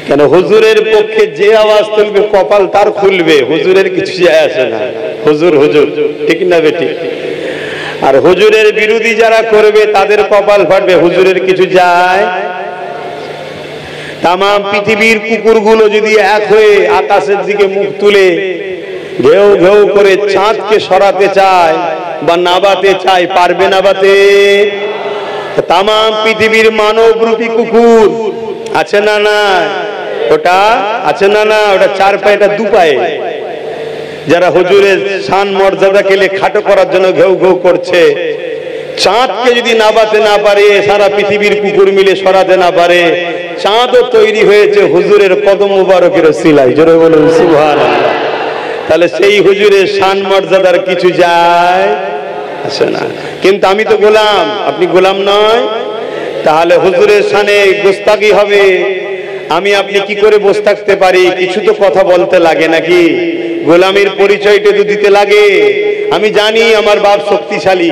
কেন? হুজুরের পক্ষে যে আওয়াজ তুলবে কপাল তার খুলবে, হুজুরের কিছু যায় আসে না। হুজুর হুজুর, ঠিক না বেটি? আর হুজুরের বিরোধী যারা করবে তাদের কপাল ফাটবে, হুজুরের কিছু যায়। তাম পৃথিবীর কুকুরগুলো যদি এক হয়ে আকাশের দিকে মুখ তুলে ঘেউ ঘেউ করে চাঁদকে সরাতে চায় বা নাবাতে চায়, পারবে নাবাতে? তাম পৃথিবীর মানবরূপী কুকুর আছে না না? ওটা আছে না না? ওটা চার পায়ে, এটা দু পায়ে। যারা হুজুরের শান মর্যাদাকে খাটো করার জন্য ঘেউ ঘেউ করছে, চাঁদকে যদি নাবাতে না পারে, সারা পৃথিবীর কুকুর মিলে সরাতে না পারে, চাঁদও তৈরি হয়েছে হুজুরের কদম মুবারকের সিলাই। জোরে বলুন সুবহানাল্লাহ। তাহলে সেই হুজুরের শান মর্যাদার কিছু যায় আসে না। কিন্তু আমি তো গোলাম, আপনি গোলাম নয়। তাহলে হুজুরের শানে গোস্তাকি হবে, আমি আপনি কি করে বসে থাকতে পারি? কিছু তো কথা বলতে লাগে নাকি? গোলামের পরিচয়টা তো দিতে লাগে। আমি জানি আমার বাপ শক্তিশালী,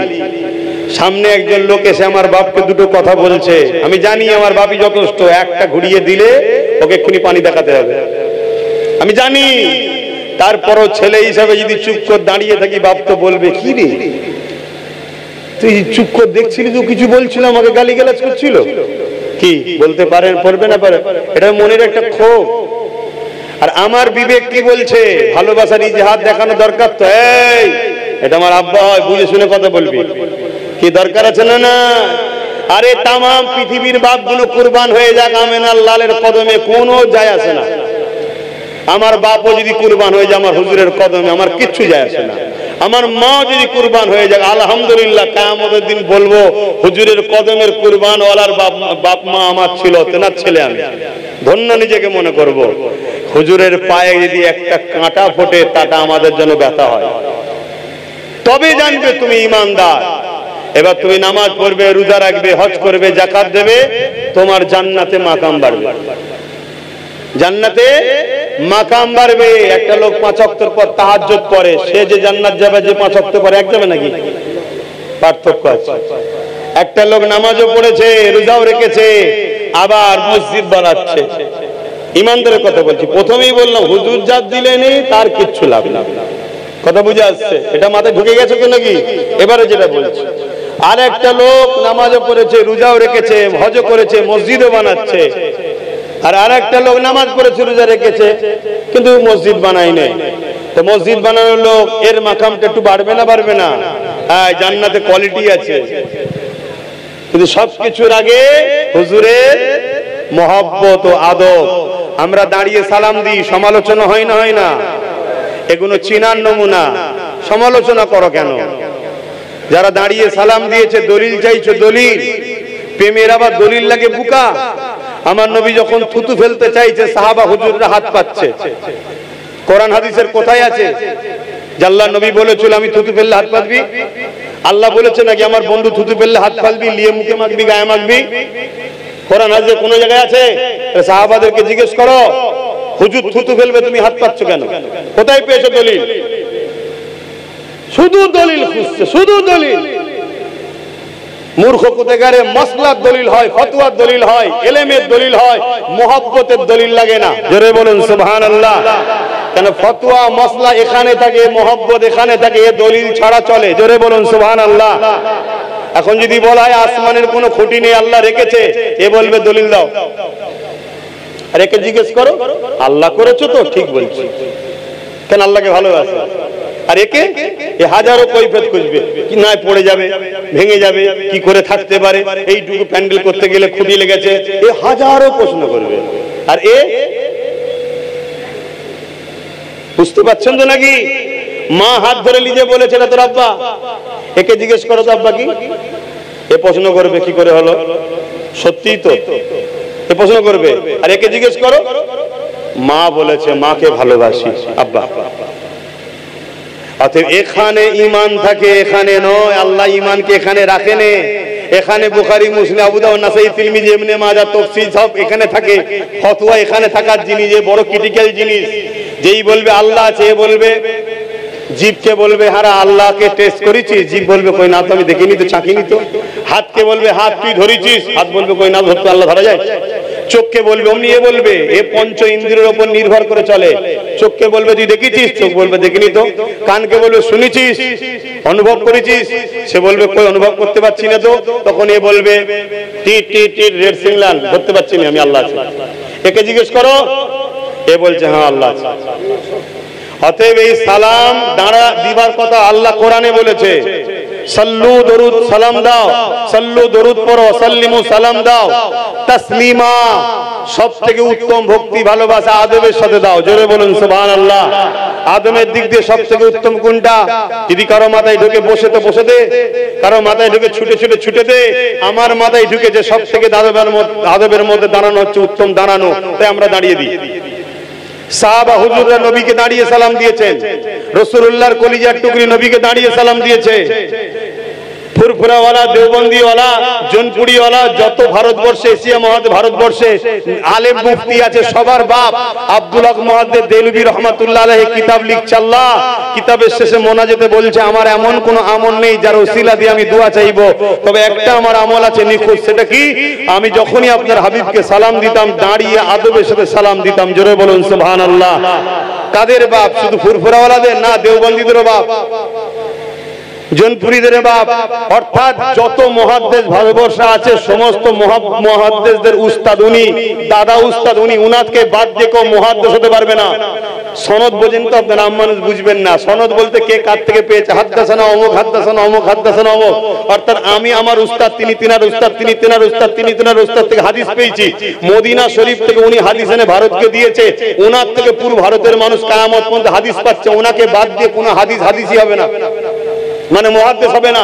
সামনে একজন লোক এসে আমার বাপকে দুটো কথা বলছে, আমি জানি আমার বাপই যথেষ্ট, একটা ঘুরিয়ে দিলে ওকে এক্ষুনি পানি দেখাতে হবে, আমি জানি। তারপরও ছেলে হিসাবে যদি চুপ করে দাঁড়িয়ে থাকি, বাপ তো বলবে কি রে তুই চুপ করে দেখছিলি, তো কিছু বলছিল, আমাকে গালিগালাজ করছিল, কি বলতে পারেন, পড়বে না পারে, এটা মনের একটা ক্ষোভ। আর আমার বিবেক কি বলছে, ভালোবাসার ইজহার দেখানো দরকার তো, এই এটা আমার আব্বা হয়, বুঝে শুনে কথা বলবি, কি দরকার আছে না? না, আরে তামাম পৃথিবীর বাপগুলো কুরবান হয়ে যাক আমেনার লালের কদমে, কোনো যায় আসে না। আমার বাপও যদি কুরবান হয়ে যায় আমার হুজুরের কদমে, আমার কিচ্ছু যায় আসে না। আমার মা যদি কুরবান হয়ে যায় আলহামদুলিল্লাহ, কিয়ামতের দিন বলবো হুজুরের কদমের কুরবান ওয়ালার বাপ মা আমার ছিল, তেনার ছেলে আমি, ধন্য নিজেকে মনে করব। হুজুরের পায়ে যদি একটা কাঁটা ফোটে তাটা আমাদের জন্য ব্যথা হয়, তবে জানবে তুমি ঈমানদার। এবার তুমি নামাজ পড়বে, রোজা রাখবে, হজ করবে, যাকাত দেবে, তোমার জান্নাতে মাকাম বাড়বে, জান্নাতে মাকাম বাড়বে। একটা লোক 5 ওয়াক্তের পর তাহাজ্জুদ পড়ে, সে যে জান্নাত যাবে, যে 5 ওয়াক্ত পরে এক যাবে নাকি? পার্থক্য আছে। একটা লোক নামাজও পড়েছে, রোজাও রেখেছে, আবার মসজিদ বানাচ্ছে, ইমানদারের কথা বলছি। প্রথমেই বললাম হুজুর যা দিলেনি তার কিচ্ছু লাভ না, কথা বুঝে আসছে? এটা মাথায় ঢুকে গেছে কি নাকি? এবারে যেটা বলছি, আর একটা লোক নামাজও পড়েছে, রোজাও রেখেছে, হজও করেছে, মসজিদও বানাচ্ছে। আর একটা লোক নামাজ পড়েছে, রোজা রেখেছে, কিন্তু মসজিদ বানাই নাই। তো মসজিদ বানানোর লোক, এর মাকামটা একটু বাড়বে না বাড়বে না? হ্যাঁ, জান্নাতে কোয়ালিটি আছে, কিন্তু সবকিছুর আগে হুজুরের মহব্বত ও আদব। আমরা দাঁড়িয়ে সালাম দিই, সমালোচনা হয় না হয় না? এগুলো চিনার নমুনা, সমালোচনা করো কেন? যারা দাঁড়িয়ে সালাম দিয়েছে, দলিল চাইছো, দলিল, প্রেমের আবার দলিল লাগে বুকা। আমার নবী যখন থুতু ফেলতে চাইছে, সাহাবা হুজুররা হাত পাচ্ছে। কোরআন হাদিসের কোথায় আছে যে আল্লাহ নবী বলেছিল আমি থুতু ফেললে হাত পাতবি? আল্লাহ বলেছে নাকি আমার বন্ধু থুতু ফেললে হাত পাতবি, লিয়ে মুখে মাখবি, গায়ে মাখবি? কোরআন হাদিসে কোন জায়গায় আছে? সাহাবাদেরকে জিজ্ঞেস করো, হুজুর থুতু ফেলবে, তুমি হাত পাচ্ছ কেন? কোথায় পেয়েছো দলিল? শুধু দলিল খুঁজছে, শুধু দলিল। মূর্খ কোথাকারে মাসলার দলিল হয়, ফতোয়ার দলিল হয়, ইলমের দলিল হয়, মুহাব্বতের দলিল লাগে না। জোরে বলুন সুবহানাল্লাহ। কেন ফতোয়া মাসলা এখানে থাকে, মুহাব্বত এখানে থাকে, এ দলিল ছাড়া চলে। জোরে বলুন সুবহানাল্লাহ। এখন যদি বলা হয় আসমানের কোনো খুঁটি নেই, আল্লাহ রেখেছে, এ বলবে দলিল দাও। আর একে জিজ্ঞেস করো আল্লাহ করেছো তো? ঠিক বলছি, কেন আল্লাহকে ভালোবাসে। আর একে হাজারো কৈফিয়ত খুঁজবে, কি না পড়ে যাবে, ভেঙে যাবে, কি করে থাকতে পারে, এইটুকু প্যান্ডেল করতে গেলে খুঁটি লেগেছে, এ হাজারো প্রশ্ন করবে। আর এ বুঝতে পারছেন তো নাকি? মা হাত ধরে লিজে বলেছে এটা তোর আব্বা, একে জিজ্ঞেস করো তো আব্বা কি? এ প্রশ্ন করবে কি করে হলো, সত্যি তো এ প্রশ্ন করবে। আর একে জিজ্ঞেস করো মা বলেছে, মাকে ভালোবাসি, আব্বা। অতএব এখানে ঈমান থাকে, এখানে নয়। আল্লাহ ঈমানকে এখানে রাখেনে, এখানে বুখারী, মুসলিম, আবু দাউদ, নাসাই, তিরমিজি, ইবনে মাজাহ, তাফসীর সব এখানে থাকে। ফতোয়া এখানে থাকার জিনিস, যে বড় ক্রিটিক্যাল জিনিস। যেই বলবে আল্লাহ আছে, এ বলবে, জিভকে বলবে হারা আল্লাহকে টেস্ট করেছিস, জিভ বলবে কই না তো, আমি দেখিনি তো, চাখিনি তো। হাতকে বলবে হাত তুই ধরেছিস, হাত বলবে কই না, ধরতে আল্লাহ ধরা যায়। চোখকে বলবে অমনি, এ বলবে, এ পঞ্চ ইন্দ্রিয়ের উপর নির্ভর করে চলে। চোখকে বলবে তুই দেখেছিস, চোখ বলবে দেখিনি তো। কানকে বলবে শুনেছিস, অনুভব করেছিস, সে বলবে কই অনুভব করতে পারছি না তো। তখন এ বলবে টিট টিট টিট রেড সিগন্যাল, ধরতে পারছি না আমি, আল্লাহ আছে। একে জিজ্ঞেস করো, এ বলছে হ্যাঁ আল্লাহ আছে। অতএব এই সালাম দাঁড়া দিবার কথা আল্লাহ কোরআনে বলেছে, সাল্লু দরুদ সালাম দাও, সাল্লু দরুদ পড়ো, সাল্লিমু সালাম দাও, তাসলিমা সবথেকে উত্তম ভক্তি ভালোবাসা আদবের সাথে দাও। জোরে বলুন সুবহানাল্লাহ। আদমের দিক দিয়ে সবথেকে উত্তম কোনটা? যদি কারো মাথায় ঢুকে বসে তো বসে দে, কারো মাথায় ঢুকে ছুটে ছুটে ছুটে দে। আমার মাথায় ঢুকে যে সবথেকে আদবের মধ্যে দাঁড়ানো হচ্ছে উত্তম দাঁড়ানো, তাই আমরা দাঁড়িয়ে দিই। সাহাবা হুজুররা নবীকে দাঁড়িয়ে সালাম দিয়েছেন, রাসূলুল্লাহর কলিজার টুকরি নবীকে দাঁড়িয়ে সালাম দিয়েছে। ফুরফুরাওয়ালা, দেওবন্দিওয়ালা, জোনপুরিওয়ালা, যত ভারতবর্ষে, এশিয়া মহাদেশ ভারতবর্ষে আলেম মুফতি আছে, সবার বাপ আব্দুল হক মুহাদ্দিস দেলবি রহমাতুল্লাহ আলাইহি কিতাব লিখছে। আল্লাহ কিতাবের শেষে মোনাজাতে বলছে, আমার এমন কোন আমল নেই যার ওসিলা দিয়ে আমি দোয়া চাইবো, তবে একটা আমার আমল আছে নিখুঁত। সেটা কি? আমি যখনই আপনার হাবিবকে সালাম দিতাম, দাঁড়িয়ে আদবের সাথে সালাম দিতাম। জোরে বলুন সুবহানাল্লাহ। কাদের বাপ? শুধু ফুরফুরাওয়ালাদের না, দেওবন্দীদেরও বাপ, জোনপুরীদের বাপ, অর্থাৎ যত মুহাদ্দিস ভারতবর্ষে আছে সমস্ত মুহাদ্দিসদের উস্তাদ উনি, দাদা উস্তাদ উনি। উনাকে বাদ দিয়ে কেউ মুহাদ্দিস হতে পারবে না। সনদ বোঝেন তো আপনারা, আম মানুষ বুঝবেন না। সনদ বলতে কে কার থেকে পেয়েছে, হাদ্দাসানা অমুক, হাদ্দাসানা অমুক, হাদ্দাসানা অমুক। অর্থাৎ আমি আমার উস্তাদ, তিনি তিনার উস্তাদ, তিনি তিনার উস্তাদ, তিনি তিনার উস্তাদ থেকে হাদিস পেয়েছি। মদিনা শরীফ থেকে উনি হাদিস এনে ভারতকে দিয়েছে। ওনার থেকে পুরো ভারতের মানুষ কিয়ামত পর্যন্ত হাদিস পাচ্ছে। ওনাকে বাদ দিয়ে কোনো হাদিসই হবে না, মানে মুহাদ্দিস হবে না।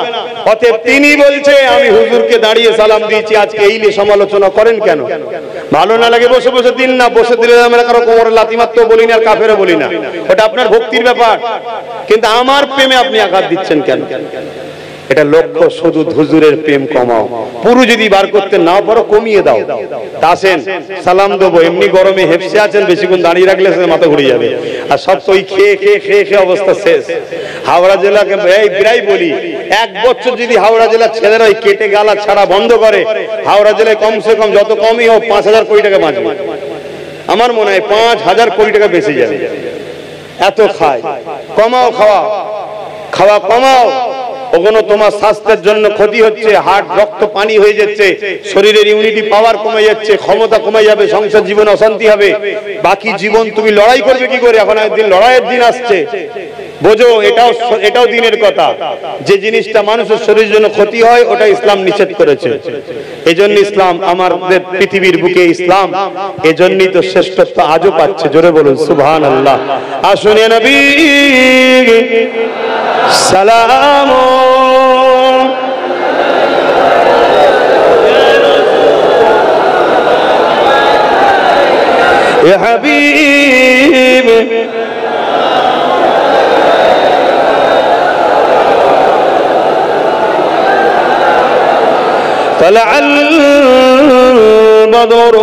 অতএব তিনি বলছে আমি হুজুরকে দাঁড়িয়ে সালাম দিয়েছি। আজকে এই নিয়ে সমালোচনা করেন কেন? ভালো না লাগে বসে বসে দিন না। বসে দিলে আমরা কারো কোমরে লাথি মারতেও বলি না, আর কাফেরও বলি না। ওটা আপনার ভক্তির ব্যাপার, কিন্তু আমার প্রেমে আপনি আঘাত দিচ্ছেন কেন? এটা লক্ষ্য শুধু হুজুরের প্রেম কমাও। পুরো যদি বার করতে না পারো কমিয়ে দাও। আসেন সালাম দেবো, এমনি গরমে হেফসে আছেন, বেশিক্ষণ দাঁড়িয়ে রাখলে মাথা ঘুরে যাবে। আর সব তো ওই খেয়ে খেয়ে খেয়ে খেয়ে অবস্থা শেষ। হাওড়া জেলাকে প্রায় বলি, 1 বছর যদি হাওড়া জেলার ছেলেরা ওই কেটে গালা ছাড়া বন্ধ করে, হাওড়া জেলায় কমসে কম যত কমই হোক 5,000 কোটি টাকা বাঁচবে। আমার মনে হয় 5,000 কোটি টাকা বেঁচে যাবে। এত খায়। কমাও খাওয়া, খাওয়া কমাও। ওগুলো তোমার স্বাস্থ্যের জন্য ক্ষতি হচ্ছে। হার্ট, রক্ত পানি হয়ে যাচ্ছে, শরীরের ইমিউনিটি পাওয়ার কমে যাচ্ছে, ক্ষমতা কমে যাবে, সংসার জীবনে অশান্তি হবে। বাকি জীবন তুমি লড়াই করবে কি করে? এখন একদিন লড়াইয়ের দিন আসছে, বোঝো। এটাও দিনের কথা। যে জিনিসটা মানুষের শরীরের জন্য ক্ষতি হয় ওটা ইসলাম নিষেধ করেছে। এজন্য ইসলাম আমাদের পৃথিবীর বুকে, ইসলাম এজন্যই তো শ্রেষ্ঠত্ব আজও পাচ্ছে। জোরে বলুন সুবহানাল্লাহ। আসুন ইয়া নবী সালাম, ইয়া হাবিব طلع البدر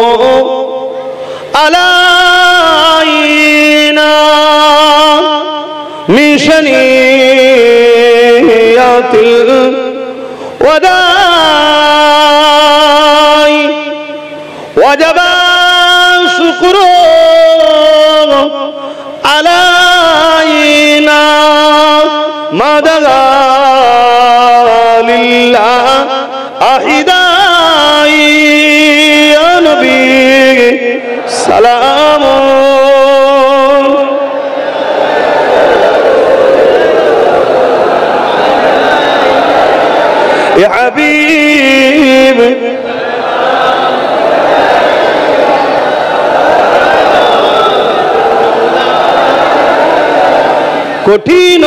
علينا من شنيات الوداع وجب الشكر علينا ما دعا لله أحداي يا نبي سلام يا حبيب কঠিন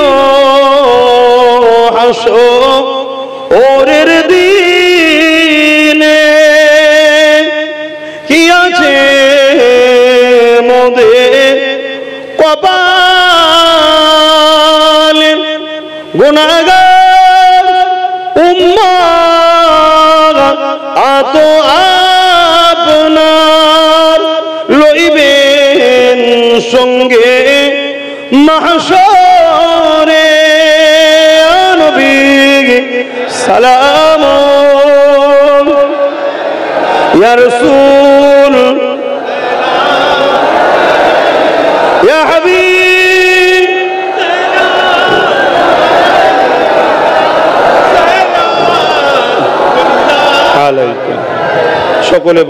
হাসরের দিনে কি আছে মোদের কপালে, গুনাহগার উম্মাত আত আপনার লইবেন সঙ্গে মাহশরে। নবী সালাম ইয়া রাসূল ইয়া হাবিব আলাইকুম। সকলে